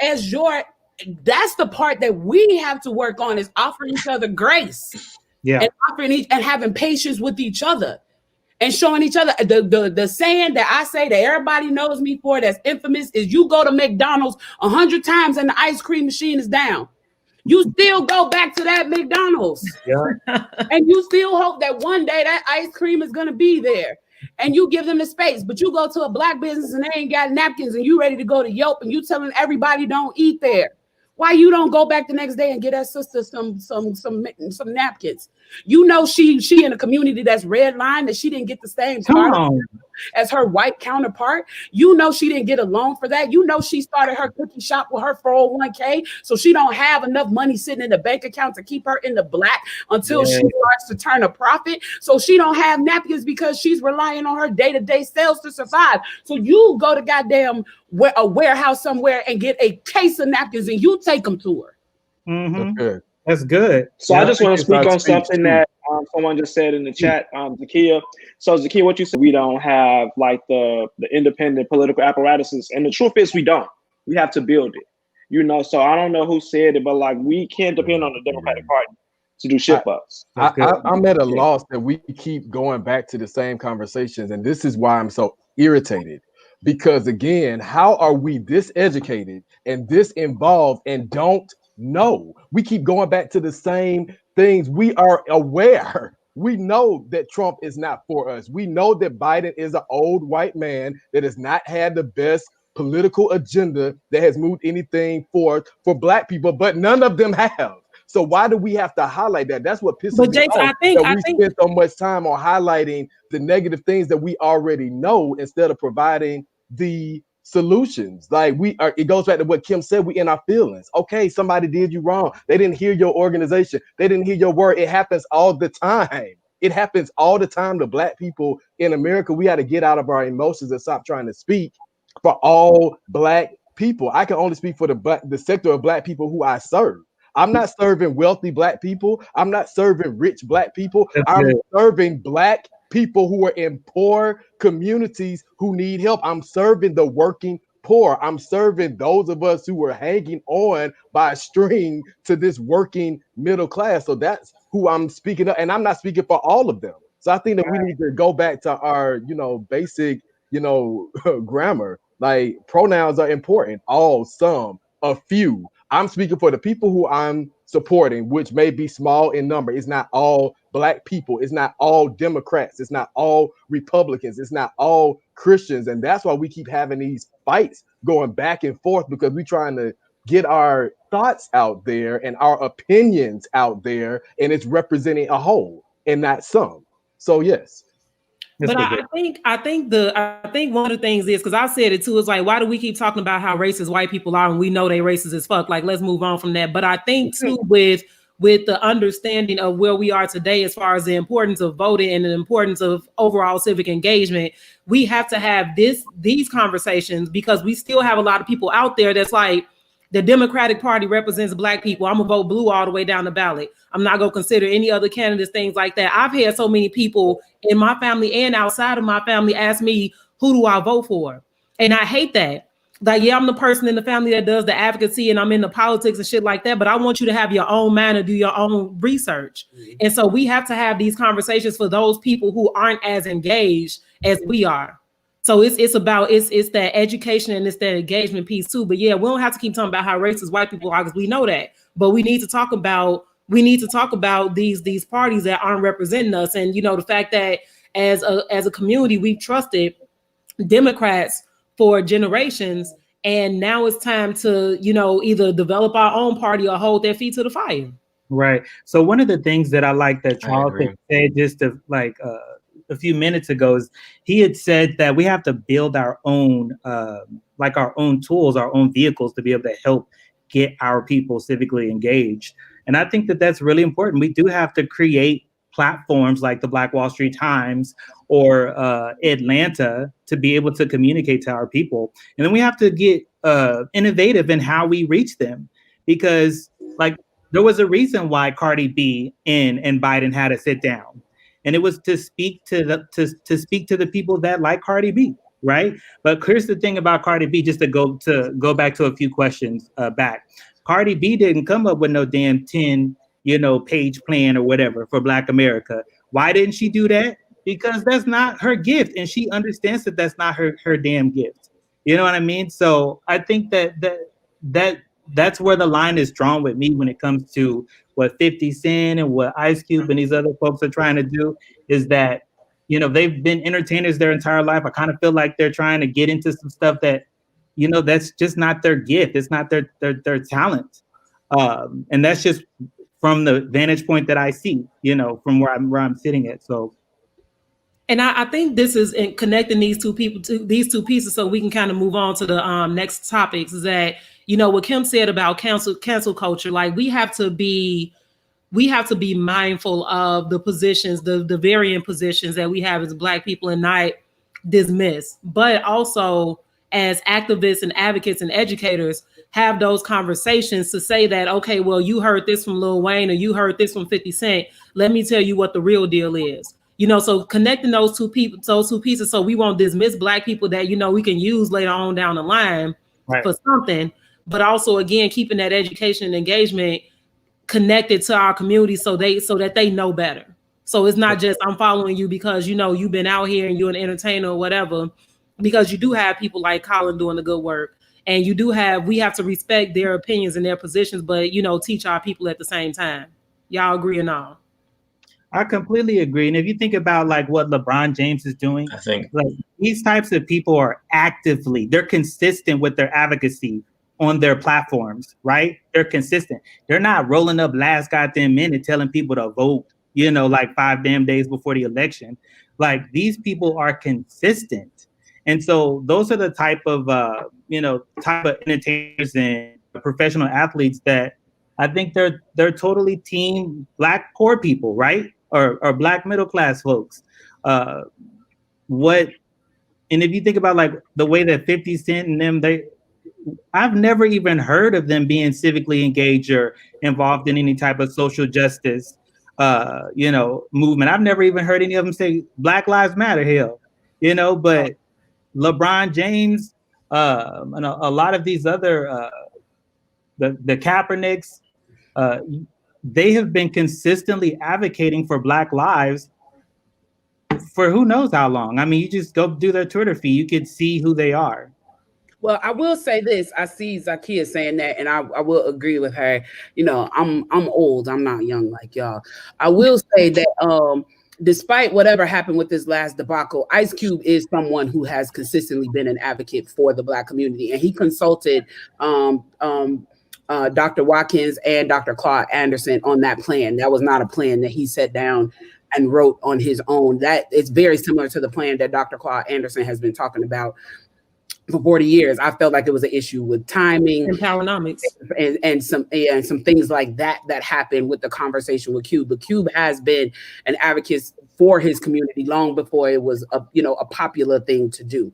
that's the part that we have to work on, is offering each other grace. Yeah. And offering and having patience with each other. And showing each other the saying that I say that everybody knows me for, that's infamous, is you go to McDonald's 100 times and the ice cream machine is down. You still go back to that McDonald's. Yeah. And you still hope that one day that ice cream is gonna be there. And you give them the space, but you go to a Black business and they ain't got napkins and you ready to go to Yelp and you telling everybody don't eat there. Why you don't go back the next day and get that sister some napkins? You know she in a community that's red line, that she didn't get the same as her white counterpart. You know she didn't get a loan for that. You know she started her cookie shop with her 401k, so she don't have enough money sitting in the bank account to keep her in the black until she starts to turn a profit. So she don't have napkins because she's relying on her day-to-day sales to survive. So you go to goddamn a warehouse somewhere and get a case of napkins and you take them to her. That's good. That's good. So I just want to speak on something that someone just said in the chat, Zakia. So Zakia, what you said, we don't have like the independent political apparatuses, and the truth is we don't. We have to build it. You know, so I don't know who said it, but like we can't depend on the Democratic Party to do shit for us. I'm at a loss that we keep going back to the same conversations, and this is why I'm so irritated. Because again, how are we this educated and this involved and don't know? We keep going back to the same things. We are aware. We know that Trump is not for us. We know that Biden is an old white man that has not had the best political agenda that has moved anything for Black people, but none of them have. So why do we have to highlight that? That's what pisses me off. I think spend so much time on highlighting the negative things that we already know instead of providing the solutions. Like it goes back to what Kim said. We in our feelings. Okay, somebody did you wrong. They didn't hear your organization. They didn't hear your word. It happens all the time. It happens all the time to Black people in America. We got to get out of our emotions and stop trying to speak for all Black people. I can only speak for the sector of Black people who I serve. I'm not serving wealthy Black people. I'm not serving rich Black people. I'm serving Black people who are in poor communities who need help. I'm serving the working poor. I'm serving those of us who are hanging on by a string to this working middle class. So that's who I'm speaking of. And I'm not speaking for all of them. So I think that we need to go back to our, basic, grammar. Like pronouns are important. All, some, a few. I'm speaking for the people who I'm supporting, which may be small in number. It's not all Black people. It's not all Democrats. It's not all Republicans. It's not all Christians. And that's why we keep having these fights going back and forth, because we're trying to get our thoughts out there and our opinions out there, and it's representing a whole and not some. So yes. But I think one of the things is, because I said it too, is like, why do we keep talking about how racist white people are and we know they racist as fuck? Like, let's move on from that. But I think too, with the understanding of where we are today, as far as the importance of voting and the importance of overall civic engagement, we have to have these conversations, because we still have a lot of people out there that's like, the Democratic Party represents Black people. I'm gonna vote blue all the way down the ballot. I'm not gonna consider any other candidates, things like that. I've had so many people in my family and outside of my family ask me, who do I vote for? And I hate that. Like, yeah, I'm the person in the family that does the advocacy and I'm in the politics and shit like that, but I want you to have your own mind and do your own research. And so we have to have these conversations for those people who aren't as engaged as we are. So it's that education and it's that engagement piece too. But yeah, we don't have to keep talking about how racist white people are, because we know that. But we need to talk about these parties that aren't representing us. And the fact that as a community we've trusted Democrats for generations, and now it's time to either develop our own party or hold their feet to the fire. Right. So one of the things that I like that Charles said just a few minutes ago is he had said that we have to build our own our own tools, our own vehicles to be able to help get our people civically engaged. And I think that that's really important. We do have to create platforms like the Black Wall Street Times or Atlanta to be able to communicate to our people. And then we have to get innovative in how we reach them, because there was a reason why Cardi B and Biden had to sit down. And it was to speak to the people that like Cardi B, right? But here's the thing about Cardi B, just to go back to a few questions back. Cardi B didn't come up with no damn 10, page plan or whatever for Black America. Why didn't she do that? Because that's not her gift, and she understands that that's not her damn gift. You know what I mean? So I think that's where the line is drawn with me when it comes to what 50 Cent and what Ice Cube and these other folks are trying to do, is that, they've been entertainers their entire life. I kind of feel like they're trying to get into some stuff that, that's just not their gift. It's not their talent. And that's just from the vantage point that I see, from where I'm sitting at. So. And I think this is in connecting these two pieces, so we can kind of move on to the next topics. Is that what Kim said about cancel culture? Like, we have to be mindful of the positions, the varying positions that we have as Black people, and not dismiss, but also as activists and advocates and educators, have those conversations to say that, okay, well, you heard this from Lil Wayne or you heard this from 50 Cent. Let me tell you what the real deal is. So connecting those two pieces, so we won't dismiss Black people that, we can use later on down the line for something, but also, again, keeping that education and engagement connected to our community so that they know better. So it's not just, I'm following you because, you've been out here and you're an entertainer or whatever, because you do have people like Colin doing the good work. And we have to respect their opinions and their positions, but, teach our people at the same time. Y'all agree or not? I completely agree. And if you think about what LeBron James is doing, I think these types of people are they're consistent with their advocacy on their platforms, right? They're consistent. They're not rolling up last goddamn minute telling people to vote, 5 damn days before the election. These people are consistent. And so those are the type of entertainers and professional athletes that I think they're totally team Black poor people, right? Or Black middle class folks. And if you think about like the way that 50 Cent and them, I've never even heard of them being civically engaged or involved in any type of social justice, movement. I've never even heard any of them say Black Lives Matter. Hell, but LeBron James, and a lot of these other, the Kaepernicks, they have been consistently advocating for Black lives for who knows how long. I mean, you just go do their Twitter feed, you could see who they are. Well, I will say this. I see Zakia saying that, and I will agree with her. I'm old. I'm not young like y'all. I will say that despite whatever happened with this last debacle, Ice Cube is someone who has consistently been an advocate for the Black community, and he consulted Dr. Watkins and Dr. Claude Anderson on that plan. That was not a plan that he sat down and wrote on his own. That it's very similar to the plan that Dr. Claude Anderson has been talking about for 40 years. I felt like it was an issue with timing, empowernomics, and some things like that happened with the conversation with Cube. But Cube has been an advocate for his community long before it was a popular thing to do.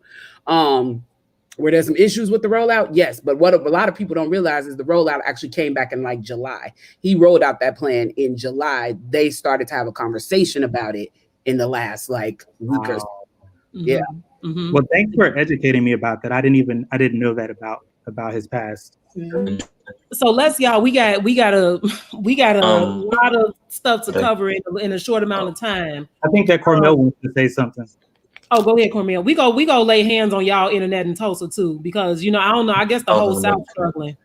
Were there some issues with the rollout? Yes, but what a lot of people don't realize is the rollout actually came back in like July. He rolled out that plan in July. They started to have a conversation about it in the last like week or so. Yeah. Mm-hmm. Well, thanks for educating me about that. I didn't know that about his past. So we got a lot of stuff to cover in a short amount of time. I think that Cormel wants to say something. Oh, go ahead, Cormel. We go lay hands on y'all internet in Tulsa too, because I don't know. I guess the whole South struggling.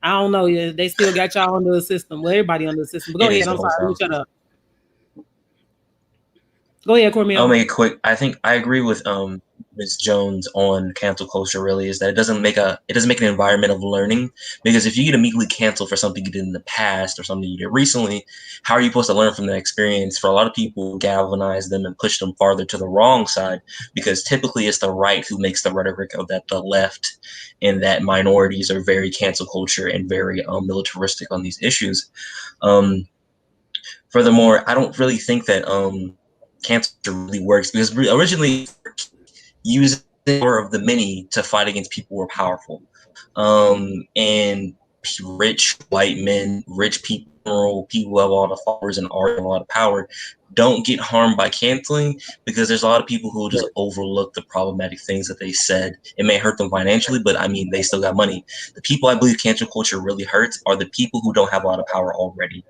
I don't know. Yeah, they still got y'all under the system. Well, everybody under the system. But go ahead. I'm sorry. Let me shut up. Go ahead, Cormel. I'll make it quick. I think I agree with Ms. Jones on cancel culture. Really, is that it doesn't make an environment of learning, because if you get immediately canceled for something you did in the past or something you did recently, how are you supposed to learn from that experience? For a lot of people, galvanize them and push them farther to the wrong side, because typically it's the right who makes the rhetoric of that the left and that minorities are very cancel culture and very militaristic on these issues. Furthermore, I don't really think that cancel really works, because originally using the power of the many to fight against people who are powerful, and rich white men, rich people who have a lot of followers and are a lot of power, don't get harmed by canceling, because there's a lot of people who just overlook the problematic things that they said. It may hurt them financially, but I mean, they still got money. The people I believe cancel culture really hurts are the people who don't have a lot of power already,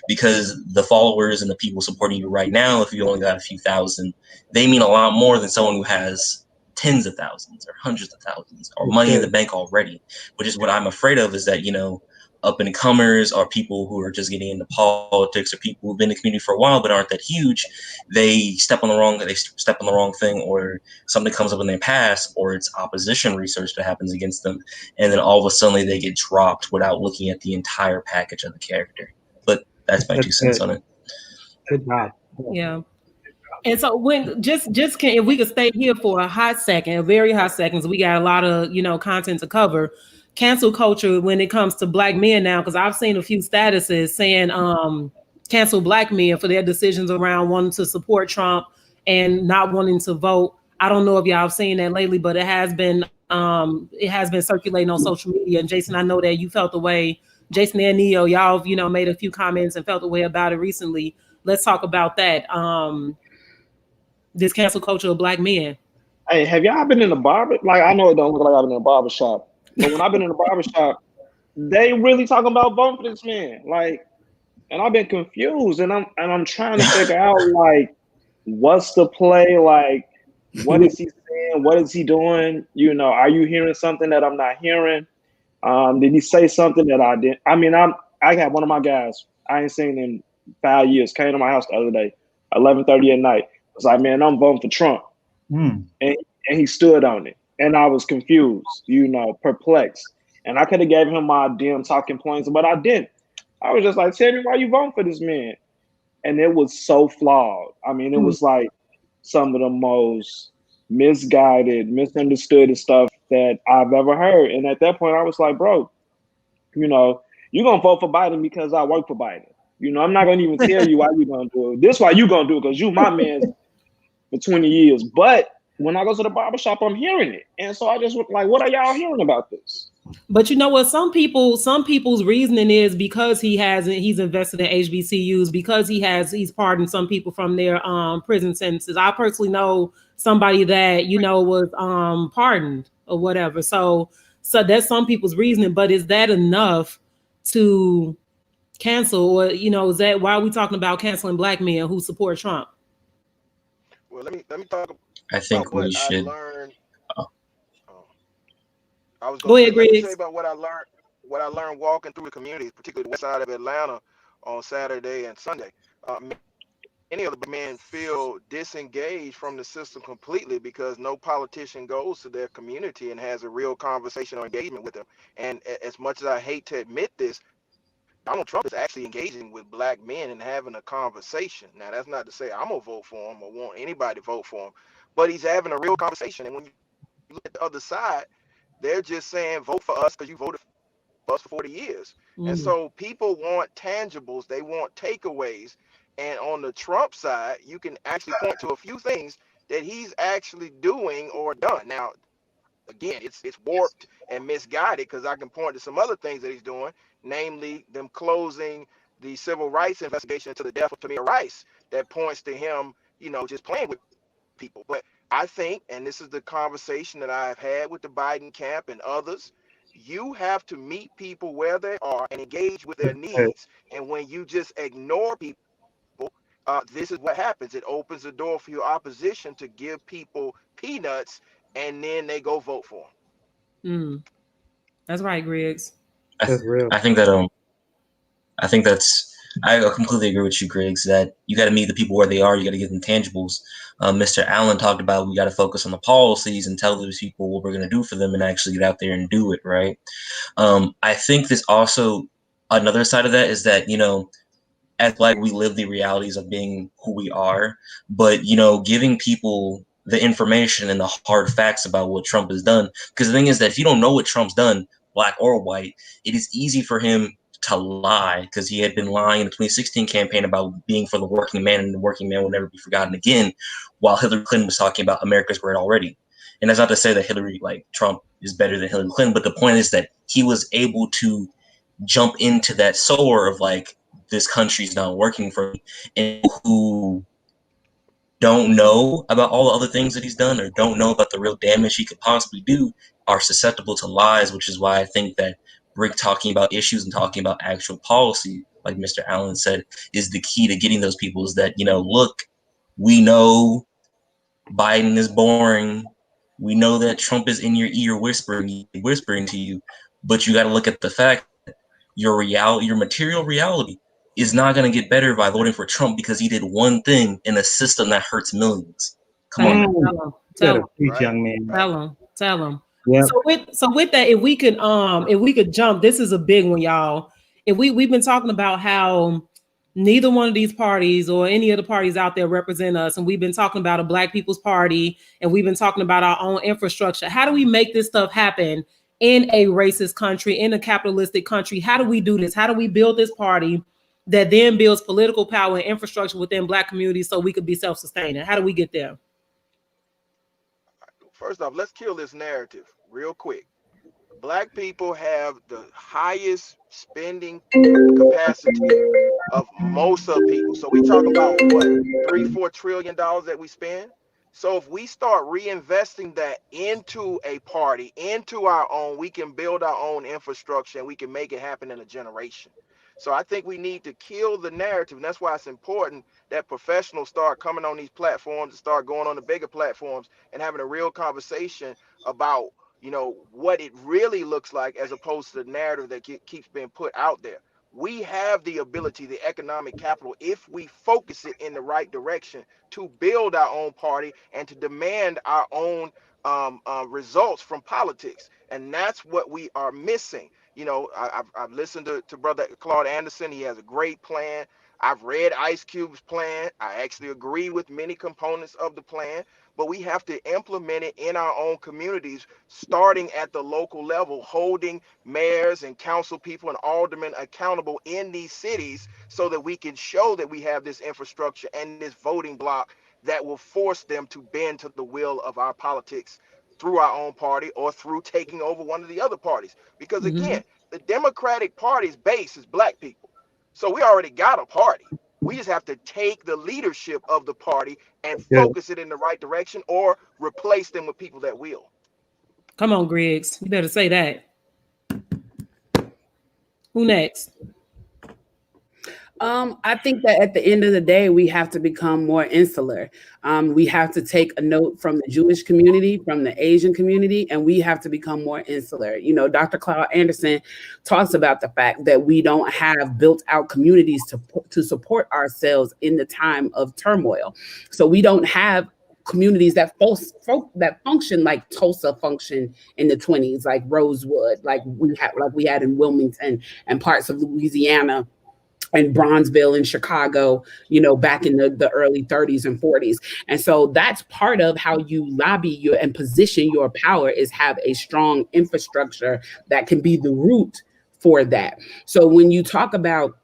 because the followers and the people supporting you right now, if you only got a few thousand, they mean a lot more than someone who has tens of thousands or hundreds of thousands or money in the bank already, which is what I'm afraid of, is that, up and comers or people who are just getting into politics or people who've been in the community for a while but aren't that huge, they step on the wrong thing, or something comes up in their past, or it's opposition research that happens against them, and then all of a sudden they get dropped without looking at the entire package of the character. But that's my 2 cents on it. Good job. Yeah. And so if we could stay here for a very hot second, so we got a lot of content to cover. Cancel culture when it comes to Black men now, because I've seen a few statuses saying cancel Black men for their decisions around wanting to support Trump and not wanting to vote. I don't know if y'all have seen that lately, but it has been circulating on social media. And Jason, I know that you felt the way. Jason and Neo, y'all made a few comments and felt the way about it recently. Let's talk about that. This cancel culture of Black men. Hey, have y'all been in the barber? Like, I know it don't look like I've been in a barber shop, but when I've been in the barber shop, they really talking about voting for this man. Like, and I've been confused, and I'm trying to figure out, like, what's the play? Like, what is he saying? What is he doing? Are you hearing something that I'm not hearing? Did he say something that I didn't? I mean, I got one of my guys I ain't seen in 5 years came to my house the other day, 11:30 at night. I was like, man, I'm voting for Trump. And he stood on it. And I was confused, perplexed. And I could have gave him my damn talking points, but I didn't. I was just like, tell me why you voting for this man. And it was so flawed. I mean, it was like some of the most misguided, misunderstood, and stuff that I've ever heard. And at that point, I was like, bro, you know, you're gonna vote for Biden because I work for Biden. You know, I'm not gonna even tell you why you're gonna do it. This why you gonna do it because you my man for 20 years. But when I go to the barbershop, I'm hearing it. And so I just like, what are y'all hearing about this? But you know what? Some people's reasoning is because he's invested in HBCUs, because he's pardoned some people from their prison sentences. I personally know somebody that, you know, was pardoned or whatever. So that's some people's reasoning, but is that enough to cancel, or, you know, is that why are we talking about canceling black men who support Trump? Well, let me talk I about think what we I should. learned. Oh, I was Go gonna say, ahead, let me tell you Griggs. about what I learned walking through the community, particularly the west side of Atlanta on Saturday and Sunday. Many of the men feel disengaged from the system completely because no politician goes to their community and has a real conversation or engagement with them. And as much as I hate to admit this, Donald Trump is actually engaging with black men and having a conversation. Now, that's not to say I'm gonna vote for him or want anybody to vote for him, but he's having a real conversation. And when you look at the other side, they're just saying vote for us because you voted for us for 40 years. And Mm. so people want tangibles, they want takeaways. And on the Trump side, you can actually point to a few things that he's actually doing or done. Now, again, it's warped and misguided because I can point to some other things that he's doing, namely them closing the civil rights investigation into the death of Tamir Rice. That points to him, you know, just playing with people. But I think, and this is the conversation that I've had with the Biden camp and others, you have to meet people where they are and engage with their needs. And when you just ignore people, this is what happens. It opens the door for your opposition to give people peanuts, and then they go vote for them. Mm. That's right, Griggs. That's real. I think that I think that's I completely agree with you, Griggs, that you got to meet the people where they are. You got to give them tangibles. Mr. Allen talked about we got to focus on the policies and tell those people what we're going to do for them and actually get out there and do it, right? I think this also, another side of that is that, you know, as Black, we live the realities of being who we are, but, you know, giving people the information and the hard facts about what Trump has done. Because the thing is that if you don't know what Trump's done, Black or white, it is easy for him to lie, because he had been lying in the 2016 campaign about being for the working man, and the working man will never be forgotten again, while Hillary Clinton was talking about America's great already. And that's not to say that Trump is better than Hillary Clinton, but the point is that he was able to jump into that soar of like, this country's not working for me, and who don't know about all the other things that he's done or don't know about the real damage he could possibly do are susceptible to lies, which is why I think that Rick talking about issues and talking about actual policy, like Mr. Allen said, is the key to getting those people. Is that, you know, look, we know Biden is boring. We know that Trump is in your ear whispering to you, but you got to look at the fact your material reality is not going to get better by voting for Trump because he did one thing in a system that hurts millions. Come on now. Tell him. Preach, young man. Tell him. Yeah. So with that, if we could jump, this is a big one, y'all. If we've been talking about how neither one of these parties or any of the parties out there represent us, and we've been talking about a Black People's Party, and we've been talking about our own infrastructure. How do we make this stuff happen in a racist country, in a capitalistic country? How do we do this? How do we build this party that then builds political power and infrastructure within Black communities so we could be self-sustaining? How do we get there? First off, let's kill this narrative real quick. Black people have the highest spending capacity of most of people. So we talking about what, $3-4 trillion that we spend. So if we start reinvesting that into a party, into our own, we can build our own infrastructure and we can make it happen in a generation. So I think we need to kill the narrative. And that's why it's important that professionals start coming on these platforms and start going on the bigger platforms and having a real conversation about, you know, what it really looks like, as opposed to the narrative that keeps being put out there. We have the ability, the economic capital, if we focus it in the right direction, to build our own party and to demand our own results from politics. And that's what we are missing. I've listened to Brother Claude Anderson. He has a great plan. I've read Ice Cube's plan. I actually agree with many components of the plan, but we have to implement it in our own communities, starting at the local level, holding mayors and council people and aldermen accountable in these cities so that we can show that we have this infrastructure and this voting block that will force them to bend to the will of our politics through our own party or through taking over one of the other parties. Because again, the Democratic Party's base is black people. So we already got a party. We just have to take the leadership of the party and focus it in the right direction or replace them with people that will. Come on, Griggs. You better say that. Who next? I think that at the end of the day, we have to become more insular. We have to take a note from the Jewish community, from the Asian community, and we have to become more insular. Dr. Claude Anderson talks about the fact that we don't have built out communities to support ourselves in the time of turmoil. So we don't have communities that function like Tulsa functioned in the 20s, like Rosewood, like we had in Wilmington and parts of Louisiana and Bronzeville in Chicago, back in the early 30s and 40s. And so that's part of how you lobby and position your power, is have a strong infrastructure that can be the root for that. So when you talk about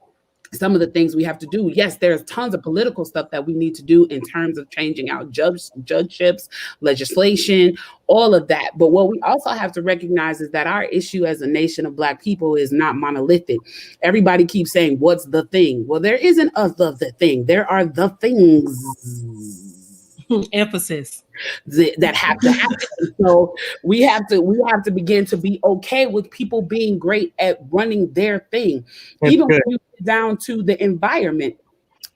some of the things we have to do, yes, there's tons of political stuff that we need to do in terms of changing out judgeships, legislation, all of that. But what we also have to recognize is that our issue as a nation of Black people is not monolithic. Everybody keeps saying, what's the thing? Well, there isn't the thing. There are the things. Emphasis that have to happen. So we have to begin to be okay with people being great at running their thing. That's even good. When you get down to the environment,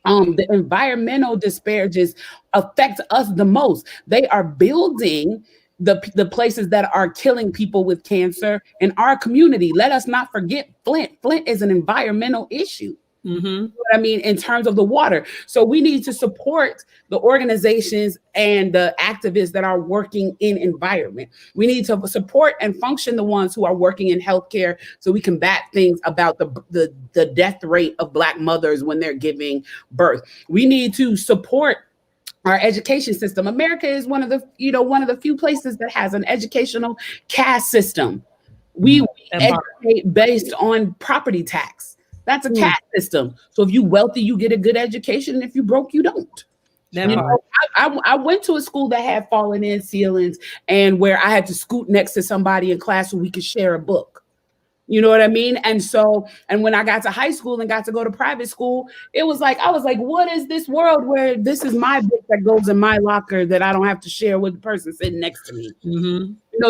the environmental disparages affect us the most. They are building the places that are killing people with cancer in our community. Let us not forget Flint. Flint is an environmental issue. You know what I mean, in terms of the water. So we need to support the organizations and the activists that are working in environment. We need to support and function the ones who are working in healthcare, so we combat things about the death rate of Black mothers when they're giving birth. We need to support our education system. America is one of the few places that has an educational caste system. We educate based on property tax. That's a caste system. So if you wealthy, you get a good education. And if you broke, you don't. I went to a school that had fallen in ceilings and where I had to scoot next to somebody in class so we could share a book. You know what I mean? And when I got to high school and got to go to private school, I was like, what is this world where this is my book that goes in my locker that I don't have to share with the person sitting next to me?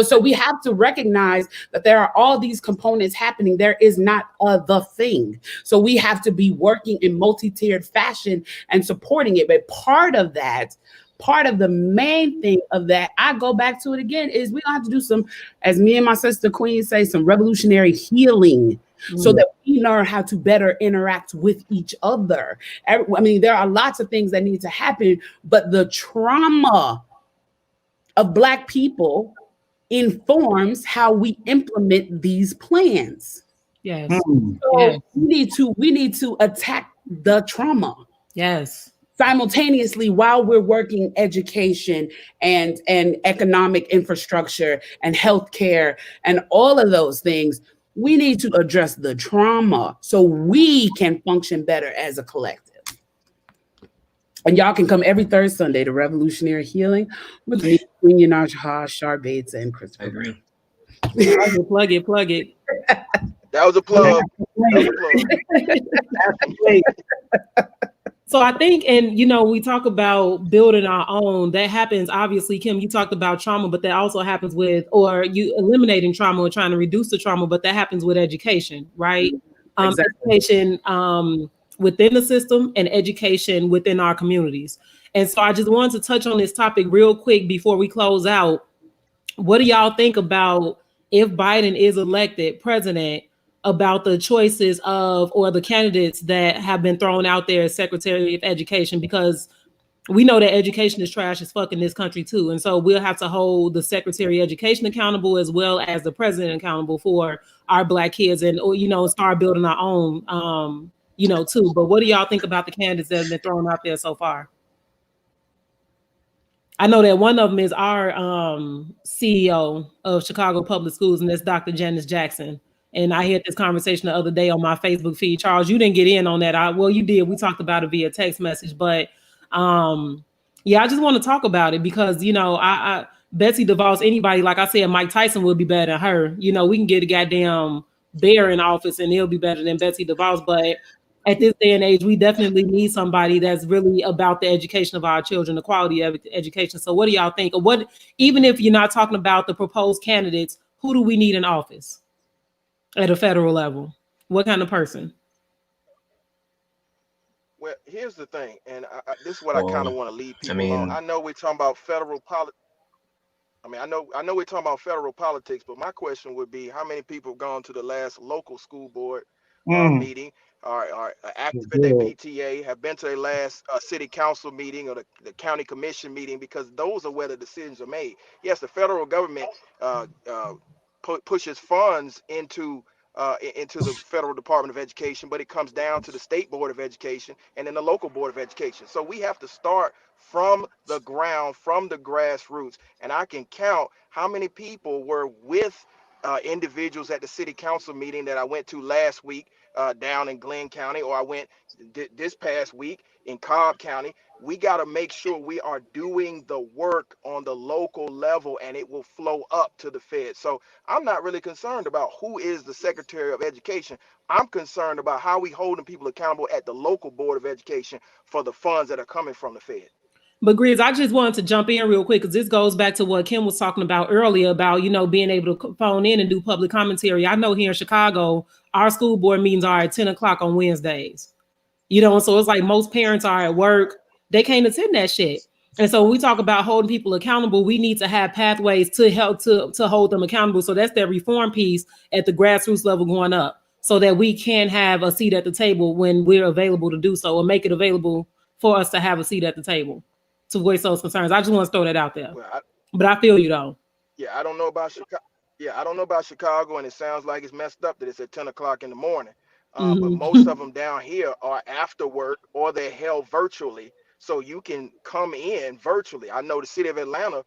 So we have to recognize that there are all these components happening. There is not the thing. So we have to be working in multi-tiered fashion and supporting it. But part of the main thing of that, I go back to it again, is we have to do some, as me and my sister Queen say, some revolutionary healing so that we learn how to better interact with each other. I mean, there are lots of things that need to happen, but the trauma of Black people informs how we implement these plans. Yes. So we need to attack the trauma. Yes. Simultaneously, while we're working education and economic infrastructure and healthcare and all of those things, we need to address the trauma so we can function better as a collective. And y'all can come every third Sunday to Revolutionary Healing with me, Queen Yanaja, Shar Bates, and Christopher. I agree. Plug it. That was a plug. So I think, and we talk about building our own. That happens, obviously, Kim, you talked about trauma, but that also happens or you eliminating trauma or trying to reduce the trauma, but that happens with education, right? Exactly. Education within the system and education within our communities. And so I just wanted to touch on this topic real quick before we close out. What do y'all think about, if Biden is elected president, about the choices of, or the candidates that have been thrown out there as Secretary of Education? Because we know that education is trash as fuck in this country too. And so we'll have to hold the Secretary of Education accountable as well as the president accountable for our black kids and, start building our own, too. But what do y'all think about the candidates that have been thrown out there so far? I know that one of them is our CEO of Chicago Public Schools, and that's Dr. Janice Jackson. And I had this conversation the other day on my Facebook feed. Charles, you didn't get in on that. Well, you did. We talked about it via text message, but yeah, I just want to talk about it because I Betsy DeVos, anybody, like I said, Mike Tyson would be better than her. We can get a goddamn bear in office and he'll be better than Betsy DeVos, but at this day and age, we definitely need somebody that's really about the education of our children, the quality of education. So what do y'all think? Or what, even if you're not talking about the proposed candidates, who do we need in office at a federal level? What kind of person? Well, here's the thing, and this is what I kind of want to lead people on. I know we're talking about federal politics. I know we're talking about federal politics, but my question would be, how many people have gone to the last local school board meeting, or active in their PTA, have been to their last city council meeting or the county commission meeting, because those are where the decisions are made. Yes, the federal government pushes funds into the federal Department of Education, but it comes down to the state board of education and then the local board of education. So we have to start from the ground, from the grassroots. And I can count how many people were with individuals at the city council meeting that I went to last week down in Glenn County, or I went this past week in Cobb County. We got to make sure we are doing the work on the local level, and it will flow up to the Fed. So I'm not really concerned about who is the Secretary of Education. I'm concerned about how we holding people accountable at the local board of education for the funds that are coming from the Fed. But Grizz, I just wanted to jump in real quick because this goes back to what Kim was talking about earlier about, being able to phone in and do public commentary. I know here in Chicago, our school board meetings are at 10 o'clock on Wednesdays. So it's like most parents are at work. They can't attend that shit. And so when we talk about holding people accountable, we need to have pathways to help to hold them accountable. So that's that reform piece at the grassroots level going up so that we can have a seat at the table when we're available to do so, or make it available for us to have a seat at the table to voice those concerns. I just want to throw that out there. But I feel you though. Yeah, I don't know about Chicago. Yeah, I don't know about Chicago, and it sounds like it's messed up that it's at 10 o'clock in the morning. But most of them down here are after work, or they're held virtually, so you can come in virtually. I know the city of Atlanta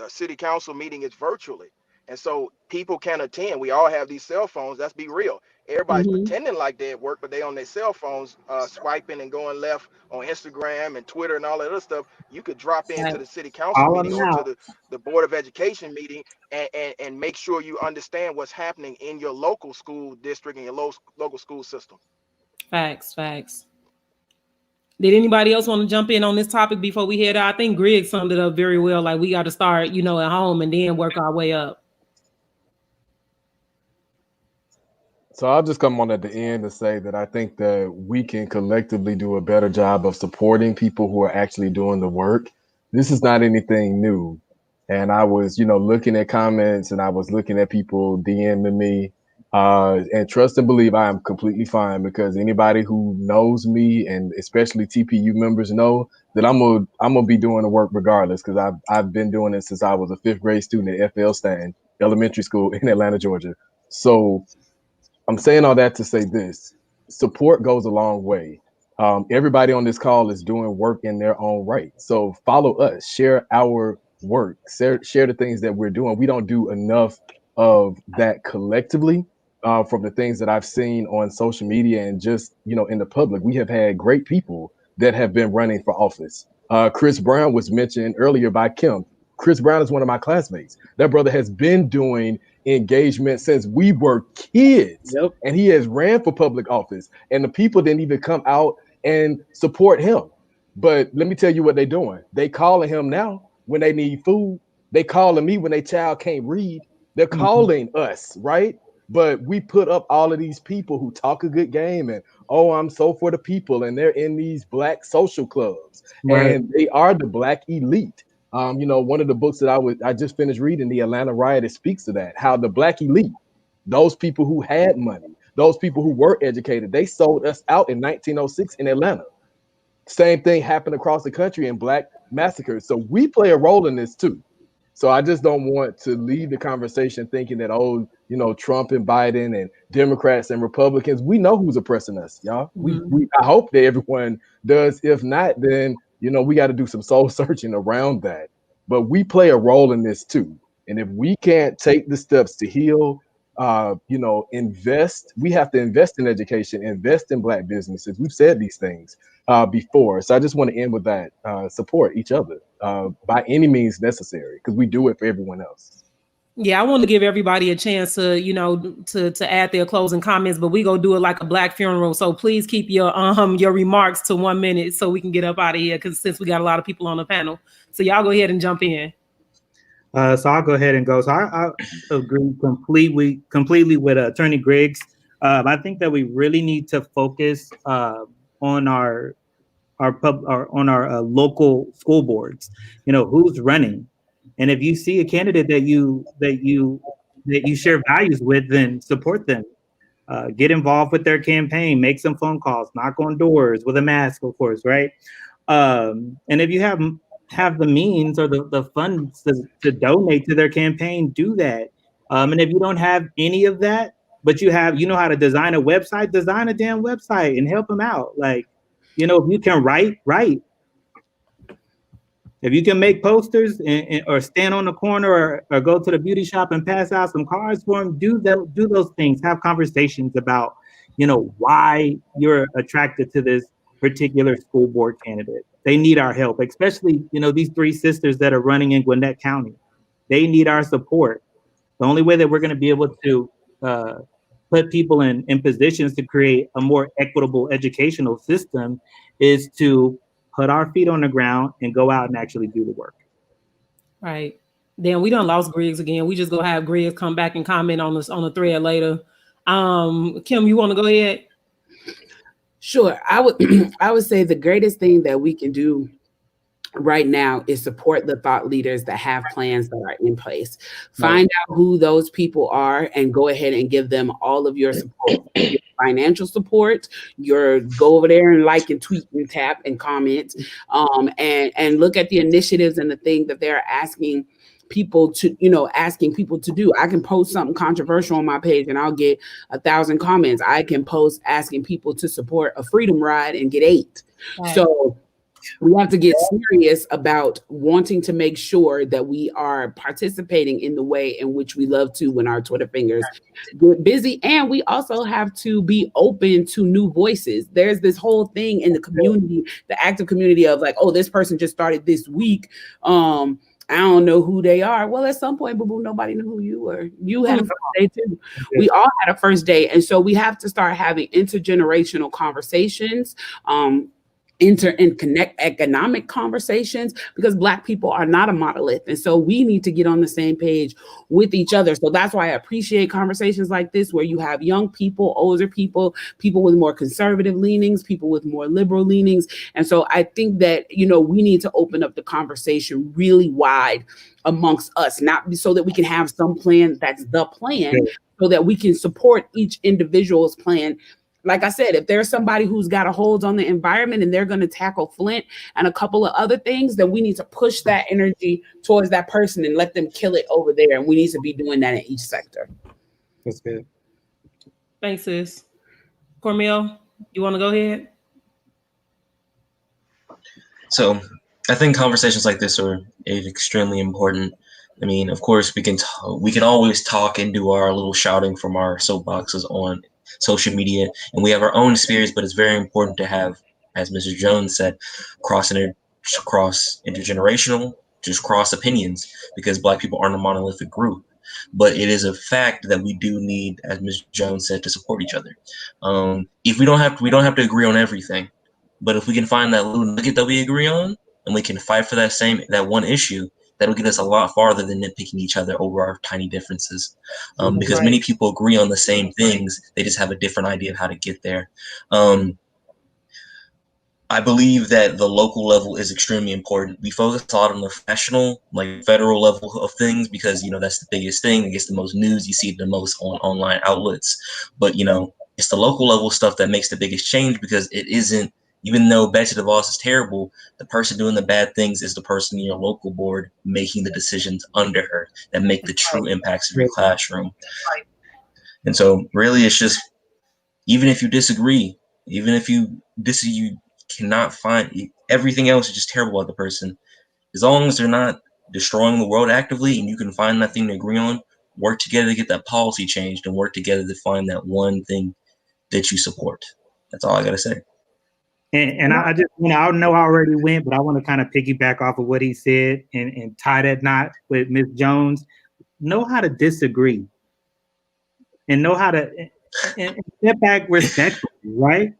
city council meeting is virtually, and so people can attend. We all have these cell phones. Let's be real. Everybody's pretending like they're at work, but they on their cell phones swiping and going left on Instagram and Twitter and all that other stuff. You could drop into the city council meeting or to the board of education meeting and make sure you understand what's happening in your local school district and your local school system. Facts. Did anybody else want to jump in on this topic before we head out? I think Greg summed it up very well. Like, we got to start, at home and then work our way up. So I'll just come on at the end to say that I think that we can collectively do a better job of supporting people who are actually doing the work. This is not anything new. And I was, looking at comments and I was looking at people DMing me. And trust and believe I am completely fine, because anybody who knows me, and especially TPU members, know that I'm gonna be doing the work regardless, because I've been doing it since I was a 5th grade student at FL Stan Elementary School in Atlanta, Georgia. So I'm saying all that to say this: support goes a long way. Everybody on this call is doing work in their own right. So follow us, share our work, share the things that we're doing. We don't do enough of that collectively. From the things that I've seen on social media and just, in the public, we have had great people that have been running for office. Chris Brown was mentioned earlier by Kim. Chris Brown is one of my classmates. That brother has been doing engagement since we were kids. Yep. And he has ran for public office, and the people didn't even come out and support him. But let me tell you what they're doing. They calling him now when they need food. They calling me when their child can't read. They're calling us, right? But we put up all of these people who talk a good game and, oh, I'm so for the people, and they're in these black social clubs, Right. and they are the black elite. One of the books that I just finished reading, The Atlanta Riot, it speaks to that, how the black elite, those people who had money, those people who were educated, they sold us out in 1906 in Atlanta. Same thing happened across the country in black massacres. So we play a role in this too. So I just don't want to leave the conversation thinking that, oh, you know, Trump and Biden and Democrats and Republicans, we know who's oppressing us, y'all. I hope that everyone does. If not, then, you know, we got to do some soul searching around that. But we play a role in this too. And if we can't take the steps to heal, you know, invest, we have to invest in education, invest in black businesses. We've said these things before. So I just want to end with that. Support each other by any means necessary, because we do it for everyone else. Yeah, I want to give everybody a chance to, you know, to add their closing comments, but we go do it like a black funeral. So please keep your remarks to 1 minute so we can get up out of here, because since we got a lot of people on the panel. So y'all go ahead and jump in. So I'll go ahead and go. So I agree completely with Attorney Griggs. I think that we really need to focus on our local school boards. You know, who's running, and if you see a candidate that you share values with, then support them. Get involved with their campaign. Make some phone calls. Knock on doors with a mask, of course, right? And if you have the means or the funds to donate to their campaign, do that. And if you don't have any of that, but you know how to design a website, design a damn website and help them out. Like, you know, if you can write. If you can make posters or stand on the corner or go to the beauty shop and pass out some cards for them, do those things. Have conversations about, you know, why you're attracted to this particular school board candidate. They need our help, especially, you know, these 3 sisters that are running in Gwinnett County. They need our support. The only way that we're going to be able to put people in positions to create a more equitable educational system is to put our feet on the ground and go out and actually do the work. Right. Then we done lost Griggs again. We just gonna have Griggs come back and comment on this on the thread later. Kim, you want to go ahead? Sure. I would say the greatest thing that we can do right now is support the thought leaders that have plans that are in place. Find out who those people are and go ahead and give them all of your support, your financial support, your go over there and like and tweet and tap and comment, and look at the initiatives and the thing that they're asking people to do. I can post something controversial on my page and I'll get 1,000 comments. I can post asking people to support a freedom ride and get 8. Right. So we have to get serious about wanting to make sure that we are participating in the way in which we love to when our Twitter fingers get busy. And we also have to be open to new voices. There's this whole thing in the community, the active community of like, oh, this person just started this week. I don't know who they are. Well, at some point, boo-boo, nobody knew who you were. You had a first day too. We all had a first day. And so we have to start having intergenerational conversations, connect economic conversations, because Black people are not a monolith. And so we need to get on the same page with each other. So that's why I appreciate conversations like this, where you have young people, older people, people with more conservative leanings, people with more liberal leanings. And so I think that, you know, we need to open up the conversation really wide amongst us, not so that we can have some plan that's the plan, so that we can support each individual's plan. Like I said, if there's somebody who's got a hold on the environment and they're going to tackle Flint and a couple of other things, then we need to push that energy towards that person and let them kill it over there. And we need to be doing that in each sector. That's good. Thanks, sis. Cormel, you want to go ahead? So I think conversations like this are extremely important. I mean, of course, we can always talk and do our little shouting from our soapboxes on social media, and we have our own spheres, but it's very important to have, as Mr. Jones said, cross intergenerational, just cross opinions, because Black people aren't a monolithic group. But it is a fact that we do need, as Mr. Jones said, to support each other. If we don't have to agree on everything, but if we can find that little nugget that we agree on, and we can fight for that one issue, that'll get us a lot farther than nitpicking each other over our tiny differences. Because many people agree on the same things, they just have a different idea of how to get there. I believe that the local level is extremely important. We focus a lot on the national, like federal level of things, because, you know, that's the biggest thing. It gets the most news. You see it the most on online outlets. But, you know, it's the local level stuff that makes the biggest change, because it isn't Even though Betsy DeVos is terrible, the person doing the bad things is the person in your local board making the decisions under her that make the true impacts in your classroom. And so really it's just, even if you disagree, even if you cannot find, everything else is just terrible about the person. As long as they're not destroying the world actively and you can find that thing to agree on, work together to get that policy changed and work together to find that one thing that you support. That's all I got to say. And I just, I know I already went, but I want to kind of piggyback off of what he said and tie that knot with Ms. Jones. Know how to disagree and know how to and step back respectfully, right?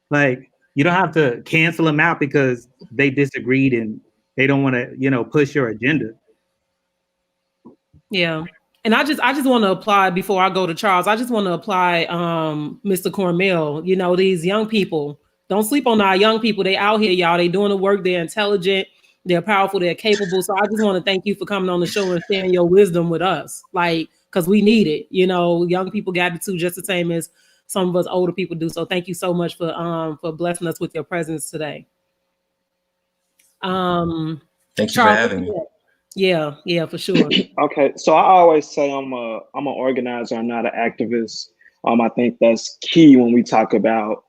Like, you don't have to cancel them out because they disagreed and they don't want to, push your agenda. Yeah. And I just want to apply, before I go to Charles, I just want to apply Mr. Cornell, these young people, don't sleep on our young people. They out here, y'all. They doing the work. They're intelligent. They're powerful. They're capable. So I just want to thank you for coming on the show and sharing your wisdom with us. Like, because we need it. Young people got it too, just the same as some of us older people do. So thank you so much for blessing us with your presence today. Thank you Charles, for having me. Yeah, for sure. Okay, so I always say I'm an organizer. I'm not an activist. I think that's key when we talk about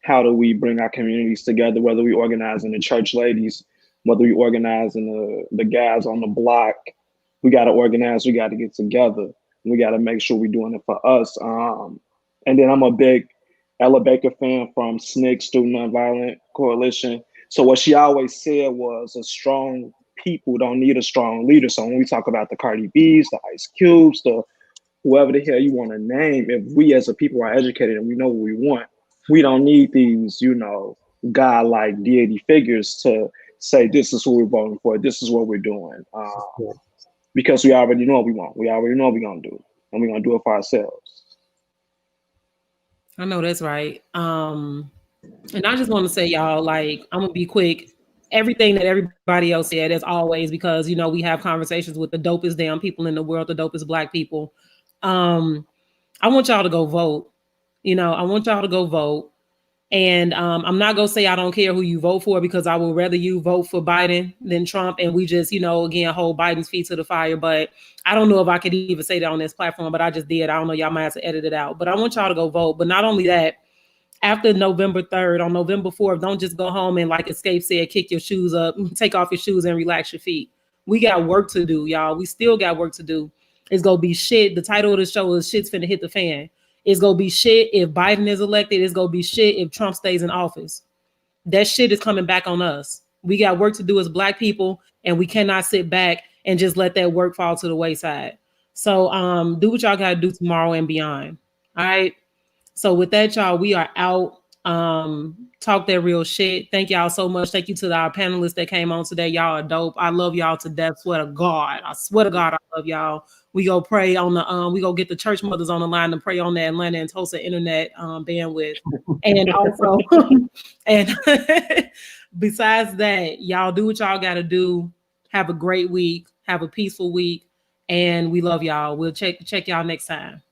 how do we bring our communities together, whether we organize in the church ladies, whether we organize in the guys on the block. We got to organize. We got to get together. We got to make sure we're doing it for us. And then I'm a big Ella Baker fan from SNCC, Student Nonviolent Coalition. So what she always said was, a strong people don't need a strong leader. So when we talk about the Cardi B's, the Ice Cubes, the whoever the hell you want to name, if we as a people are educated and we know what we want, we don't need these, God-like deity figures to say, this is who we're voting for, this is what we're doing. Because we already know what we want. We already know what we're going to do. And we're going to do it for ourselves. I know that's right. And I just want to say, y'all, like, I'm going to be quick. Everything that everybody else said, as always, because, we have conversations with the dopest damn people in the world, the dopest Black people. I want y'all to go vote. I want y'all to go vote. And I'm not going to say I don't care who you vote for, because I would rather you vote for Biden than Trump. And we just, again, hold Biden's feet to the fire. But I don't know if I could even say that on this platform, but I just did. I don't know. Y'all might have to edit it out. But I want y'all to go vote. But not only that, after November 3rd, on November 4th, don't just go home and, like Escape said, kick your shoes up, take off your shoes and relax your feet. We got work to do, y'all. We still got work to do. It's going to be shit. The title of the show is Shit's Finna Hit the Fan. It's going to be shit if Biden is elected. It's going to be shit if Trump stays in office. That shit is coming back on us. We got work to do as Black people, and we cannot sit back and just let that work fall to the wayside. So do what y'all got to do tomorrow and beyond. All right? So with that, y'all, we are out. Talk that real shit. Thank y'all so much. Thank you to our panelists that came on today. Y'all are dope. I love y'all to death. Swear to God. I swear to God, I love y'all. We go pray on the we go get the church mothers on the line to pray on the Atlanta and Tulsa internet bandwidth. And also, and besides that, y'all do what y'all gotta do. Have a great week. Have a peaceful week. And we love y'all. We'll check y'all next time.